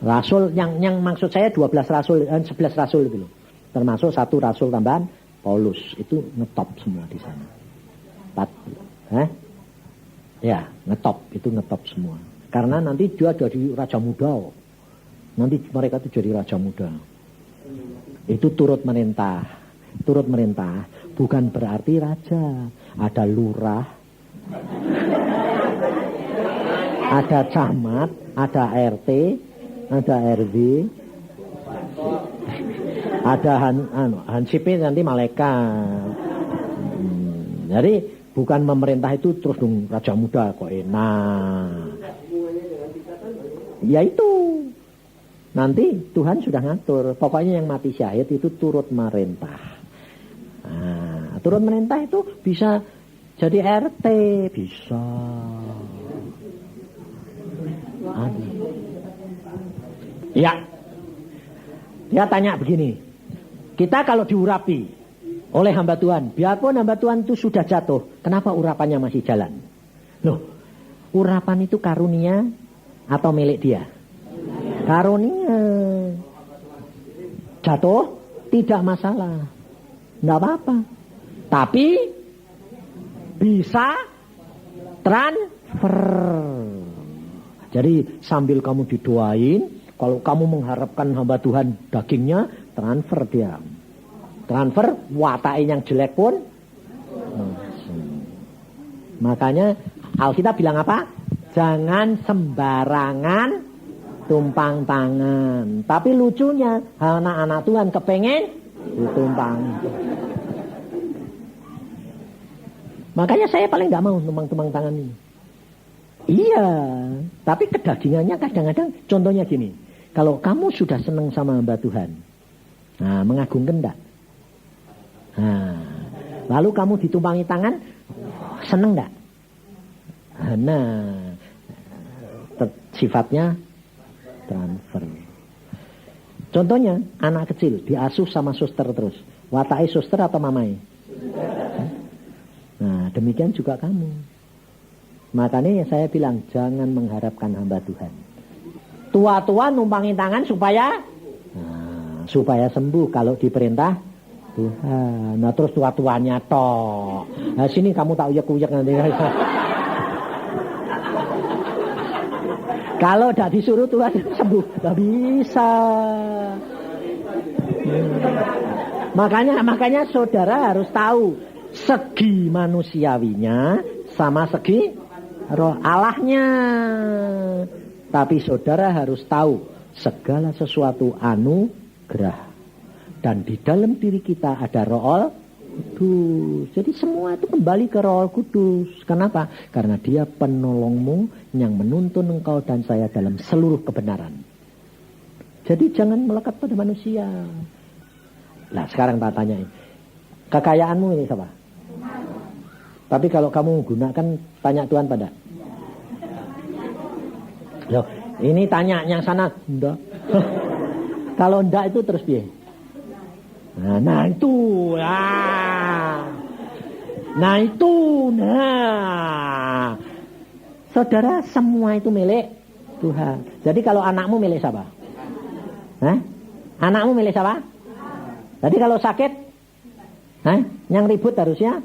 rasul yang maksud saya 12 rasul, 11 rasul itu loh. Termasuk 1 rasul tambahan Paulus. Itu ngetop semua di sana. 4. Ya, ngetop. Itu ngetop semua. Karena nanti dia jadi raja muda. Nanti mereka itu jadi raja muda. Itu turut merintah. Turut merintah bukan berarti raja. Ada lurah, ada camat, ada RT, ada RW, ada hansipnya nanti malaikat. Jadi bukan memerintah itu terus dong raja muda kok enak. Ya itu. Nanti Tuhan sudah ngatur. Pokoknya yang mati syahid itu turut merintah. Nah, turut merintah itu bisa jadi RT, bisa. Ya. Dia tanya begini. Kita kalau diurapi oleh hamba Tuhan, biarpun hamba Tuhan itu sudah jatuh, kenapa urapannya masih jalan? Loh, urapan itu karunia atau milik dia? Karunia. Jatuh tidak masalah, tidak apa-apa. Tapi bisa transfer. Jadi sambil kamu didoain, kalau kamu mengharapkan hamba Tuhan dagingnya, transfer dia. Transfer watain yang jelek pun. Makanya Alkitab bilang apa? Jangan sembarangan tumpang tangan. Tapi lucunya anak-anak Tuhan kepengen ditumpang. Makanya saya paling gak mau tumpang tangan ini. Iya, tapi kedagingannya kadang-kadang contohnya gini. Kalau kamu sudah senang sama hamba Tuhan, nah, mengagungkan enggak? Nah, lalu kamu ditumpangi tangan, seneng enggak? Nah, sifatnya transfer. Contohnya anak kecil diasuh sama suster terus. Watai suster atau mamai? Nah, demikian juga kamu. Makanya saya bilang jangan mengharapkan hamba Tuhan. Tua-tua numpangi tangan supaya sembuh kalau diperintah Tuhan. Nah, terus tua-tuanya toh. Nah, sini kamu tak uyak-uyak nanti. Kalau tidak disuruh Tuhan sembuh, tidak bisa. Makanya saudara harus tahu segi manusiawinya sama segi roh Allahnya. Tapi saudara harus tahu segala sesuatu anugerah. Dan di dalam diri kita ada Roh Kudus. Jadi semua itu kembali ke Roh Kudus. Kenapa? Karena dia penolongmu yang menuntun engkau dan saya dalam seluruh kebenaran. Jadi jangan melekat pada manusia. Nah sekarang tak tanyain. Kekayaanmu ini siapa? Tapi kalau kamu gunakan tanya Tuhan pada. Loh, ini tanya yang sana enggak. Kalau enggak itu terus piye? Nah itu saudara semua itu milik Tuhan. Jadi kalau anakmu milik siapa? Anakmu milik siapa? Jadi kalau sakit yang ribut harusnya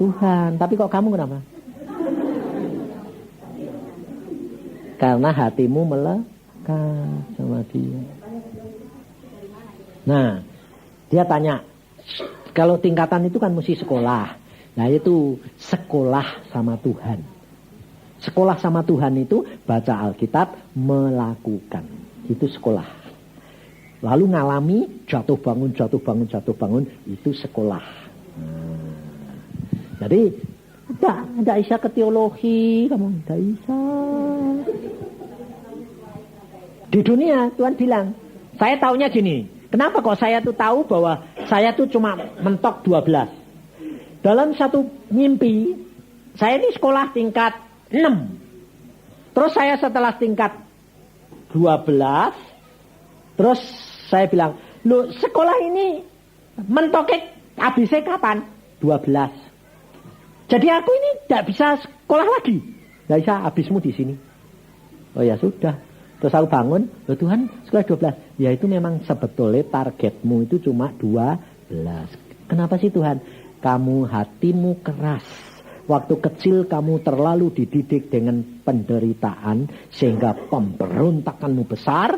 Tuhan. Tapi kok kamu kenapa? Karena hatimu melekat sama dia. Nah, dia tanya, kalau tingkatan itu kan mesti sekolah. Nah itu sekolah sama Tuhan. Sekolah sama Tuhan itu baca Alkitab, melakukan. Itu sekolah. Lalu ngalami jatuh bangun, itu sekolah. Jadi tidak bisa ke teologi, kamu tidak bisa. Di dunia Tuhan bilang, saya taunya gini. Kenapa kok saya tuh tahu bahwa saya tuh cuma mentok 12. Dalam satu mimpi, saya ini sekolah tingkat 6. Terus saya setelah tingkat 12, terus saya bilang, loh sekolah ini mentoknya habisnya kapan? 12. Jadi aku ini tidak bisa sekolah lagi. Tidak bisa, habismu di sini. Oh ya sudah. Terus aku bangun, loh Tuhan sekolah 12. Ya itu memang sebetulnya targetmu itu cuma 12. Kenapa sih Tuhan? Kamu hatimu keras. Waktu kecil kamu terlalu dididik dengan penderitaan. Sehingga pemberontakanmu besar.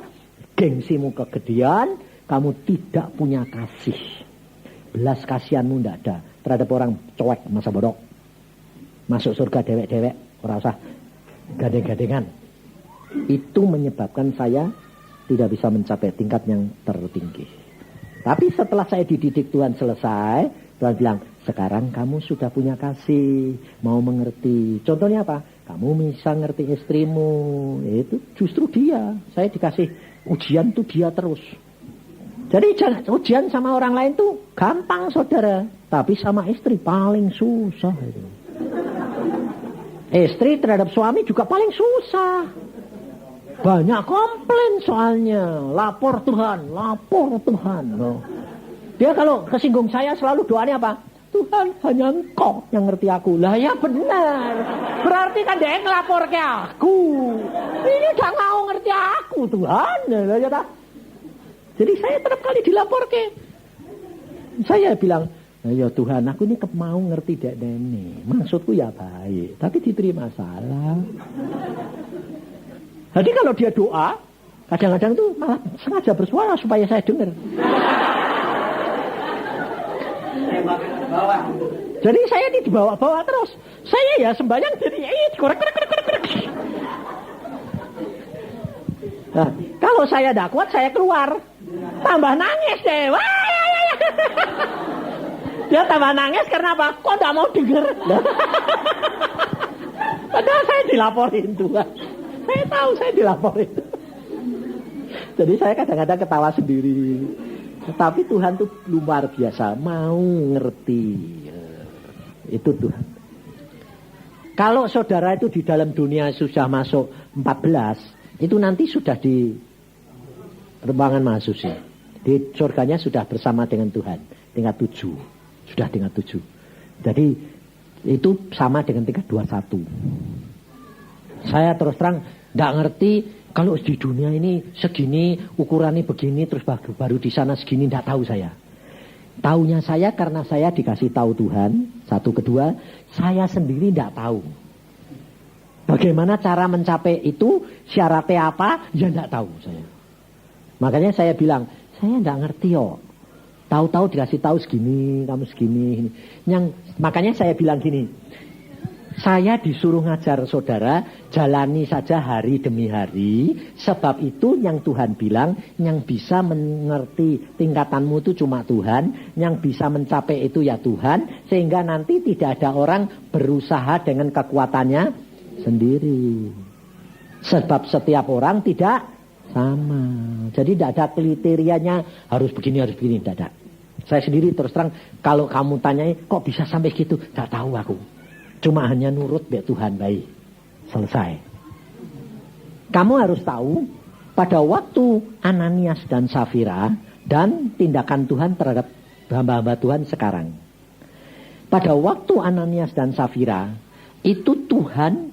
gengsimu kegedean, kamu tidak punya kasih. Belas kasihanmu tidak ada terhadap orang cuek masa bodoh. Masuk surga dewek-dewek, ora usah gadeng-gadengan. Itu menyebabkan saya tidak bisa mencapai tingkat yang tertinggi. Tapi setelah saya dididik Tuhan selesai, Tuhan bilang, sekarang kamu sudah punya kasih, mau mengerti. Contohnya apa? Kamu bisa ngerti istrimu. Itu justru dia. Saya dikasih ujian tuh dia terus. Jadi ujian sama orang lain tuh gampang saudara. Tapi sama istri paling susah. Istri terhadap suami juga paling susah. Banyak komplain soalnya. Lapor Tuhan. Loh. Dia kalau kesinggung saya selalu doanya apa? Tuhan, hanya Engkau yang ngerti aku. Lah ya benar. Berarti kan dia ngelapor ke aku. Ini gak mau ngerti aku Tuhan. Lah ya tak? Jadi saya terap kali dilapor ke. Saya bilang, ya Tuhan, aku ini mau ngerti dek ini. Maksudku ya baik, tapi diterima salah. Jadi kalau dia doa, kadang-kadang tuh malah sengaja bersuara supaya saya dengar. Jadi saya dibawa-bawa terus. Saya ya sembahyang jadi korek. Nah, kalau saya tidak kuat, saya keluar. Tambah nangis deh. Dia tambah nangis karena apa? Kok tidak mau denger? Padahal saya dilaporin Tuhan. Saya tahu saya dilaporin. Jadi saya kadang-kadang ketawa sendiri. Tetapi Tuhan tuh luar biasa, mau ngerti. Itu Tuhan. Kalau saudara itu di dalam dunia sudah masuk 14, itu nanti sudah di rembangan mahasusi. Di surganya sudah bersama dengan Tuhan, tingkat 7. Sudah tingkat 7. Jadi itu sama dengan tingkat 21. Saya terus terang tidak ngerti. Kalau di dunia ini segini, ukurannya begini, terus baru di sana segini, tidak tahu saya. Taunya saya karena saya dikasih tahu Tuhan. Satu, kedua, saya sendiri tidak tahu. Bagaimana cara mencapai itu, syaratnya apa, ya tidak tahu saya. Makanya saya bilang, saya tidak ngerti kok. Tahu-tahu dikasih tahu segini, kamu segini. Makanya saya bilang gini. Saya disuruh ngajar saudara, jalani saja hari demi hari. Sebab itu yang Tuhan bilang, yang bisa mengerti tingkatanmu itu cuma Tuhan. Yang bisa mencapai itu ya Tuhan. Sehingga nanti tidak ada orang berusaha dengan kekuatannya sendiri. Sebab setiap orang tidak sama. Jadi tidak ada kriterianya harus begini, tidak ada. Saya sendiri terus terang, kalau kamu tanyai, kok bisa sampai gitu? Tidak tahu aku. Cuma hanya nurut be Tuhan baik. Selesai. Kamu harus tahu pada waktu Ananias dan Safira dan tindakan Tuhan terhadap hamba-hamba Tuhan sekarang. Pada waktu Ananias dan Safira itu Tuhan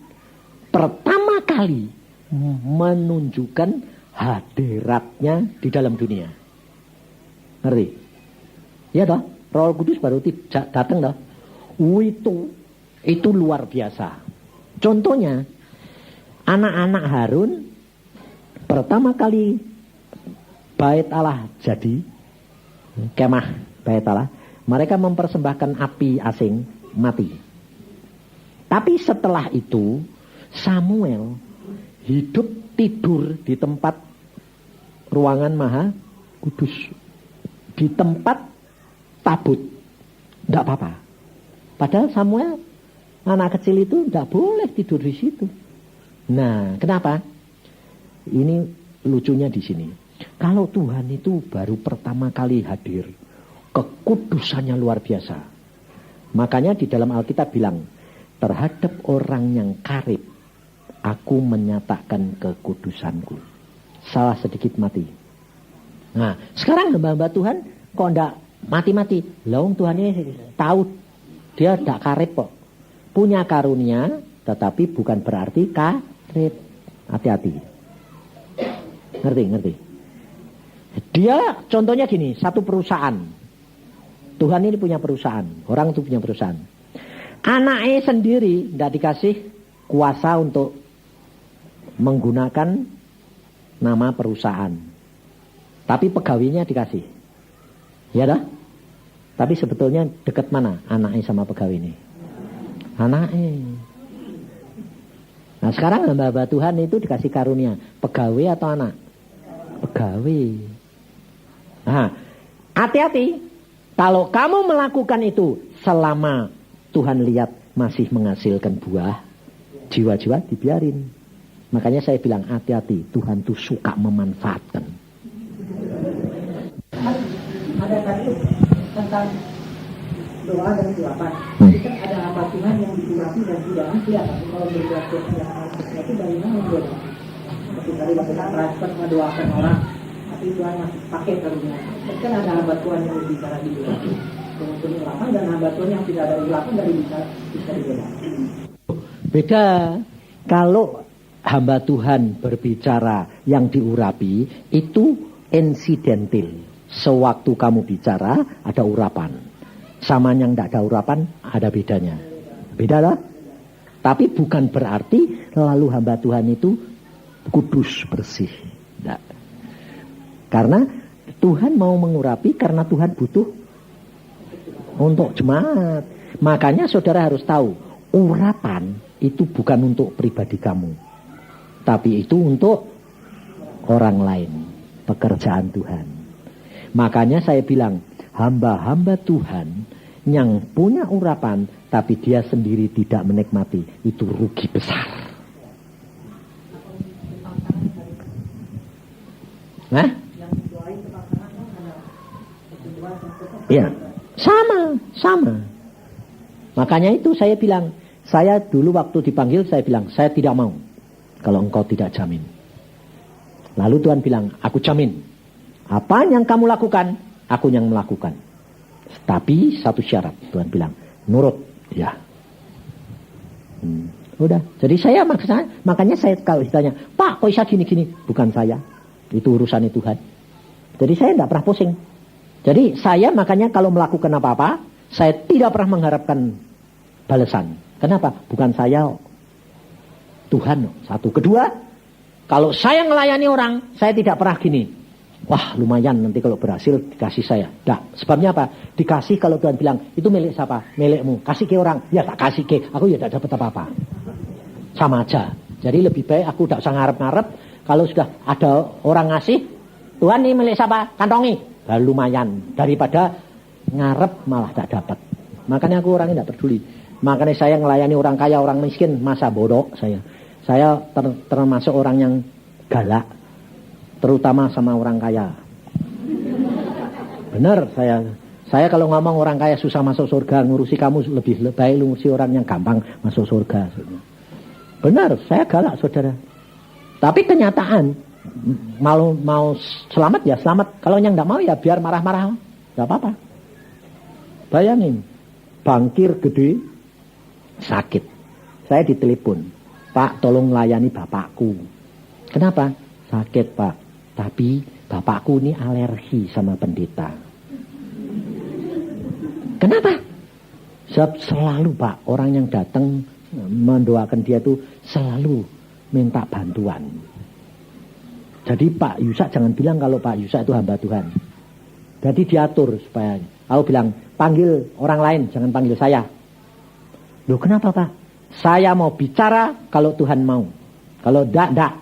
pertama kali menunjukkan hadiratnya di dalam dunia. Ngerti? Ya toh? Roh Kudus baru datang toh. Itu luar biasa. Contohnya, anak-anak Harun pertama kali bait Allah jadi, kemah bait Allah, mereka mempersembahkan api asing mati. Tapi setelah itu, Samuel hidup tidur di tempat ruangan Maha Kudus. Di tempat tabut. Tidak apa-apa. Padahal Samuel anak kecil itu tidak boleh tidur di situ. Nah, kenapa? Ini lucunya di sini. Kalau Tuhan itu baru pertama kali hadir, kekudusannya luar biasa. Makanya di dalam Alkitab bilang, terhadap orang yang karib, aku menyatakan kekudusanku. Salah sedikit mati. Nah, sekarang hamba-hamba Tuhan kok tidak mati-mati. Laung Tuhan ini tahu dia tidak karib kok. Punya karunia, tetapi bukan berarti karib. Hati-hati. Ngerti? Dia contohnya gini, satu perusahaan. Tuhan ini punya perusahaan. Orang itu punya perusahaan. Anaknya sendiri tidak dikasih kuasa untuk menggunakan nama perusahaan. Tapi pegawainya dikasih. Ya dah? Tapi sebetulnya dekat mana anaknya sama pegawai ini? Anaknya. Nah sekarang hamba-hamba Tuhan itu dikasih karunia. Pegawai atau anak? Pegawai. Nah, hati-hati. Kalau kamu melakukan itu selama Tuhan lihat masih menghasilkan buah, jiwa-jiwa dibiarin. Makanya saya bilang hati-hati. Tuhan tuh suka memanfaatkan. Ada tadi tentang doa dan urapan. Jadi kan ada hamba Tuhan yang diurapi dan tidak ada. Tapi kalau berbuat yang itu dari mana dia? Seperti tadi waktu kita transfer mendoakan orang, tapi Tuhan masih pakai karunia. Tapi kan ada hamba Tuhan yang berbicara di urapi, kemudian urapan, dan hamba Tuhan yang tidak ada urapan dari bisa dibedakan. Beda. Kalau hamba Tuhan berbicara yang diurapi itu insidental. Sewaktu kamu bicara ada urapan. Sama yang tidak ada urapan ada bedanya. Beda lah. Tapi bukan berarti lalu hamba Tuhan itu kudus bersih. Tidak. Karena Tuhan mau mengurapi karena Tuhan butuh untuk jemaat. Makanya saudara harus tahu, urapan itu bukan untuk pribadi kamu. Tapi itu untuk orang lain. Pekerjaan Tuhan. Makanya saya bilang, hamba-hamba Tuhan yang punya urapan, tapi dia sendiri tidak menikmati, itu rugi besar. Nah? Ya, sama. Makanya itu saya bilang, saya dulu waktu dipanggil, saya bilang, saya tidak mau kalau engkau tidak jamin. Lalu Tuhan bilang, aku jamin. Apa yang kamu lakukan, aku yang melakukan. Tapi satu syarat, Tuhan bilang, nurut, ya. Udah. Jadi saya makanya saya kalau ditanya, Pak, kok bisa gini-gini? Bukan saya, itu urusan Tuhan. Jadi saya tidak pernah pusing. Jadi saya makanya kalau melakukan apa-apa, saya tidak pernah mengharapkan balasan. Kenapa? Bukan saya, Tuhan. Satu. Kedua, kalau saya melayani orang, saya tidak pernah gini. Wah lumayan nanti kalau berhasil dikasih saya. Dah, sebabnya apa? Dikasih kalau Tuhan bilang, itu milik siapa? Milikmu. Kasih ke orang. Ya tak kasih ke. Aku ya tak dapat apa-apa. Sama aja. Jadi lebih baik aku tidak usah ngarep-ngarep. Kalau sudah ada orang ngasih, Tuhan ini milik siapa? Kantongi. Nah, lumayan. Daripada ngarep malah tak dapat. Makanya aku orangnya tidak peduli. Makanya saya melayani orang kaya, orang miskin. Masa bodoh saya. Saya termasuk orang yang galak. Terutama sama orang kaya. Benar saya kalau ngomong orang kaya susah masuk surga, ngurusi kamu lebih baik ngurusi orang yang gampang masuk surga. Benar, saya galak saudara. Tapi kenyataan mau selamat ya selamat. Kalau yang tidak mau ya biar marah-marah, tidak apa-apa. Bayangin, bankir gede sakit. Saya ditelepon, Pak tolong layani bapakku. Kenapa? Sakit Pak. Tapi bapakku ini alergi sama pendeta. Kenapa? Sebab selalu Pak, orang yang datang mendoakan dia itu selalu minta bantuan. Jadi Pak Yusak jangan bilang kalau Pak Yusak itu hamba Tuhan. Jadi diatur supaya, aku bilang panggil orang lain, jangan panggil saya. Loh kenapa Pak? Saya mau bicara kalau Tuhan mau. Kalau enggak.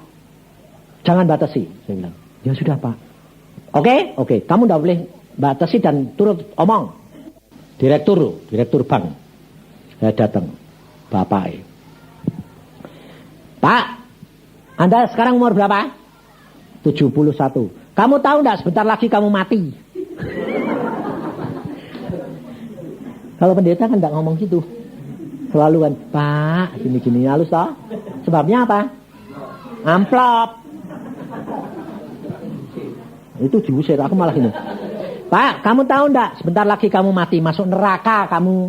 Jangan batasi, saya bilang. Ya sudah Pak. Oke. Kamu tidak boleh batasi dan turut omong. Direktur bank. Saya datang. Bapak. Pak, Anda sekarang umur berapa? 71. Kamu tahu tidak sebentar lagi kamu mati. Kalau pendeta kan tidak ngomong gitu. Selalu kan, Pak, gini-gini halus toh. Sebabnya apa? Amplop. Itu diusir, aku malah gini. Pak, kamu tahu enggak? Sebentar lagi kamu mati, masuk neraka kamu.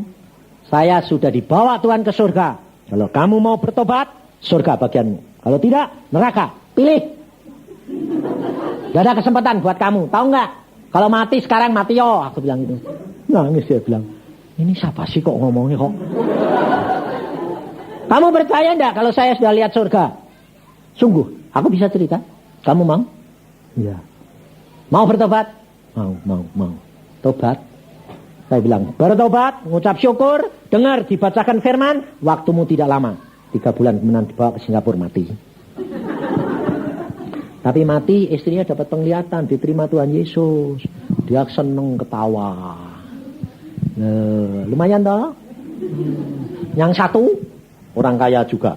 Saya sudah dibawa Tuhan ke surga. Kalau kamu mau bertobat, surga bagianmu. Kalau tidak, neraka. Pilih. Gak ada kesempatan buat kamu, tahu enggak? Kalau mati sekarang mati yo, aku bilang gitu. Nangis dia bilang, ini siapa sih kok ngomongnya kok? Kamu percaya enggak kalau saya sudah lihat surga? Sungguh, aku bisa cerita. Kamu mau? Iya. Mau bertobat? Mau. Tobat. Saya bilang, bertobat, mengucap syukur, dengar dibacakan firman, waktumu tidak lama. 3 bulan kemudian dibawa ke Singapura, mati. Tapi mati, istrinya dapat penglihatan, diterima Tuhan Yesus. Dia seneng ketawa. Lumayan toh. Yang satu, orang kaya juga.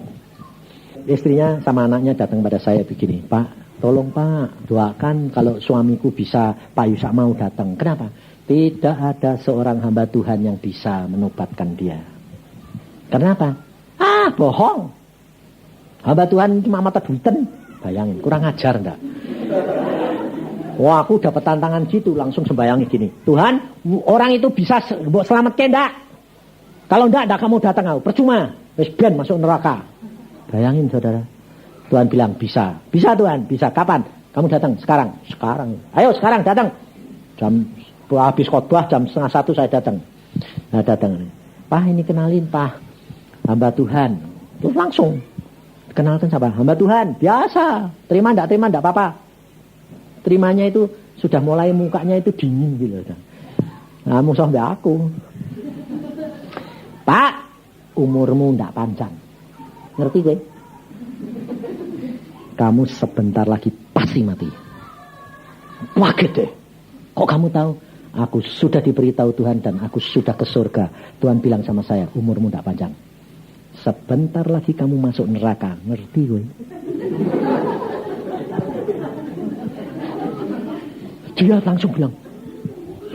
Istrinya sama anaknya datang pada saya begini, Pak, tolong Pak, doakan kalau suamiku bisa, Pak Yusak mau datang. Kenapa? Tidak ada seorang hamba Tuhan yang bisa menobatkan dia. Kenapa? Bohong. Hamba Tuhan cuma mata duiten. Bayangin, kurang ajar enggak? Wah, aku dapat tantangan gitu, langsung sembayangi gini. Tuhan, orang itu bisa selamat enggak? Kalau enggak kamu datang aku. Percuma, wis ben masuk neraka. Bayangin saudara. Tuhan bilang bisa. Bisa Tuhan, bisa. Kapan? Kamu datang sekarang. Ayo sekarang datang. Habis khotbah jam 12:30 saya datang. Nah datang. Pak ini kenalin Pak. Hamba Tuhan. Terus langsung. Kenalkan siapa? Hamba Tuhan. Biasa. Terima enggak apa-apa. Terimanya itu sudah mulai mukanya itu dingin gitu. Nah musuh mbak aku. Pak, umurmu enggak panjang. Ngerti gue? Kamu sebentar lagi pasti mati. Kaget deh. Kok kamu tahu? Aku sudah diberitahu Tuhan dan aku sudah ke surga. Tuhan bilang sama saya, umurmu tidak panjang. Sebentar lagi kamu masuk neraka. Ngerti gue? Dia langsung bilang,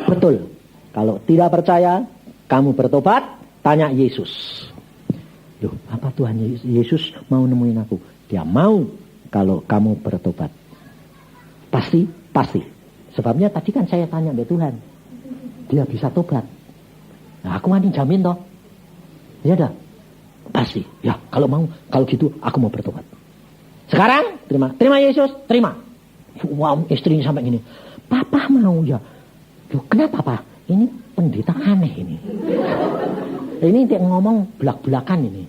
betul. Kalau tidak percaya, kamu bertobat, tanya Yesus. Loh, apa Tuhan Yesus mau nemuin aku? Dia mau kalau kamu bertobat. Pasti. Sebabnya tadi kan saya tanya ke Tuhan. Dia bisa tobat. Nah, aku wani jamin toh. Ya dah. Pasti. Ya, kalau gitu aku mau bertobat. Sekarang terima Yesus, terima. Wow, istrinya sampai gini. Papa mau ya. Loh, kenapa Pak? Ini pendeta aneh ini. Ini dia ngomong belak-belakan ini.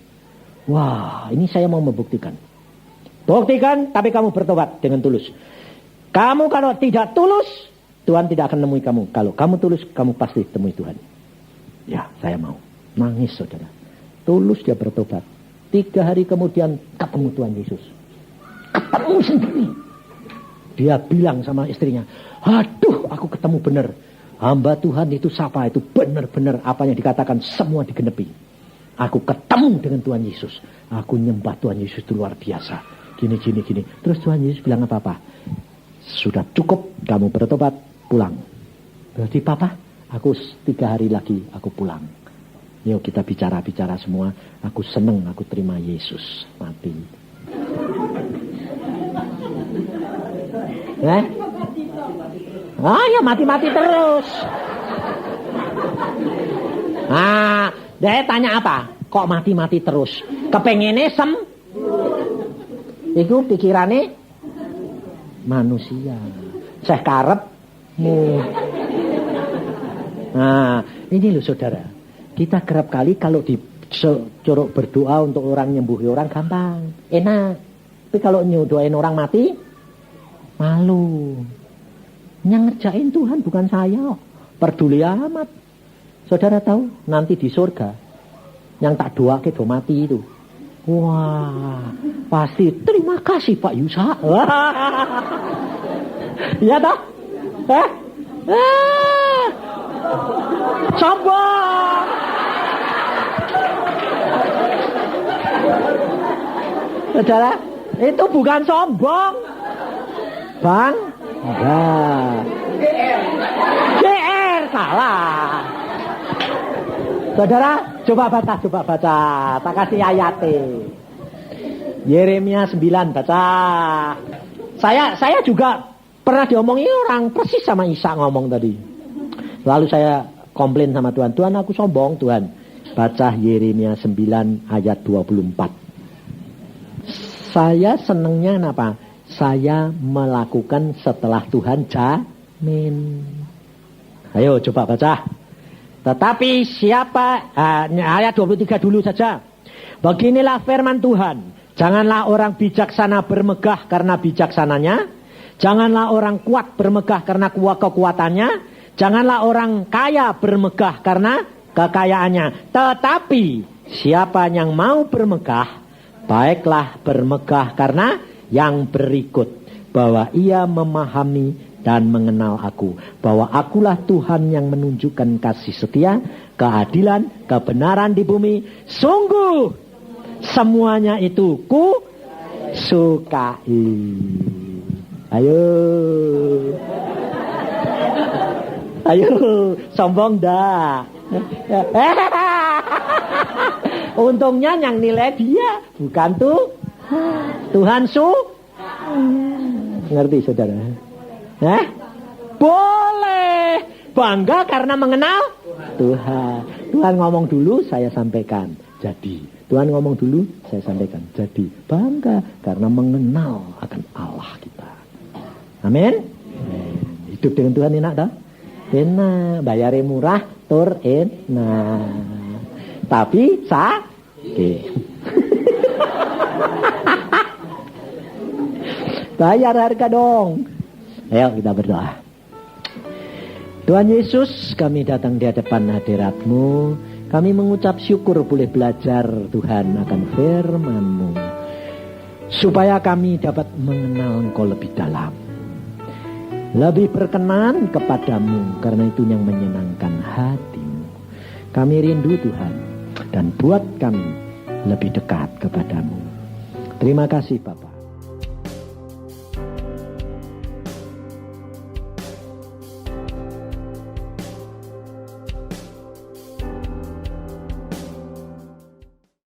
Wah, ini saya mau membuktikan. Buktikan, tapi kamu bertobat dengan tulus. Kamu kalau tidak tulus, Tuhan tidak akan nemui kamu. Kalau kamu tulus, kamu pasti temui Tuhan. Ya, saya mau. Nangis saudara. Tulus dia bertobat. 3 hari kemudian ketemu Tuhan Yesus. Ketemu sendiri. Dia bilang sama istrinya, aduh aku ketemu benar. Hamba Tuhan itu siapa? Itu benar-benar apa yang dikatakan semua digenepi. Aku ketemu dengan Tuhan Yesus. Aku nyembah Tuhan Yesus itu luar biasa. Gini. Terus Tuhan Yesus bilang apa? Sudah cukup kamu bertobat, pulang. Berarti Papa, aku 3 hari lagi aku pulang. Yuk kita bicara semua. Aku seneng, aku terima Yesus. Mati. Ya mati-mati terus. Dia tanya apa? Kok mati-mati terus? Kepengennya Iku pikirannya manusia. Saya karepmu. Nah, ini loh saudara. Kita kerap kali kalau curug berdoa untuk orang nyembuhi orang gampang, enak. Tapi kalau nyudoain orang mati, malu. Yang ngerjain Tuhan bukan saya. Peduli amat. Saudara tahu nanti di surga yang tak doa ke do mati itu. Wah, pasti terima kasih Pak Yusa. Iya toh? Sombong. Saudara, itu bukan sombong. Bang, enggak. GR salah. Saudara, coba baca. Tak kasih ayatnya. Yeremia 9 baca. Saya juga pernah diomongi orang persis sama Isa ngomong tadi. Lalu saya komplain sama Tuhan. Tuhan, aku sombong, Tuhan. Baca Yeremia 9 ayat 24. Saya senengnya apa? Saya melakukan setelah Tuhan jamin. Ayo coba baca. Tetapi siapa, ayat 23 dulu saja. Beginilah firman Tuhan. Janganlah orang bijaksana bermegah karena bijaksananya. Janganlah orang kuat bermegah karena kekuatannya. Janganlah orang kaya bermegah karena kekayaannya. Tetapi siapa yang mau bermegah, baiklah bermegah karena yang berikut. Bahwa ia memahami dan mengenal aku. Bahwa akulah Tuhan yang menunjukkan kasih setia, keadilan, kebenaran di bumi. Sungguh semuanya itu ku sukai. Ayo. Ayo, sombong dah. Untungnya yang nilai dia, bukan Tuhan Ngerti saudara? Boleh bangga karena mengenal Tuhan. Tuhan ngomong dulu, saya sampaikan. Jadi, Tuhan ngomong dulu, saya sampaikan. Jadi, bangga karena mengenal akan Allah kita. Amin. Hidup dengan Tuhan enak dah. Enak, bayarnya murah, tur enak. Tapi sakit. Bayar harga dong. Ayo kita berdoa. Tuhan Yesus, kami datang di hadapan hadirat-Mu. Kami mengucap syukur boleh belajar Tuhan akan firman-Mu. Supaya kami dapat mengenal Engkau lebih dalam. Lebih berkenan kepadamu, karena itu yang menyenangkan hatimu. Kami rindu Tuhan, dan buat kami lebih dekat kepadamu. Terima kasih Bapa.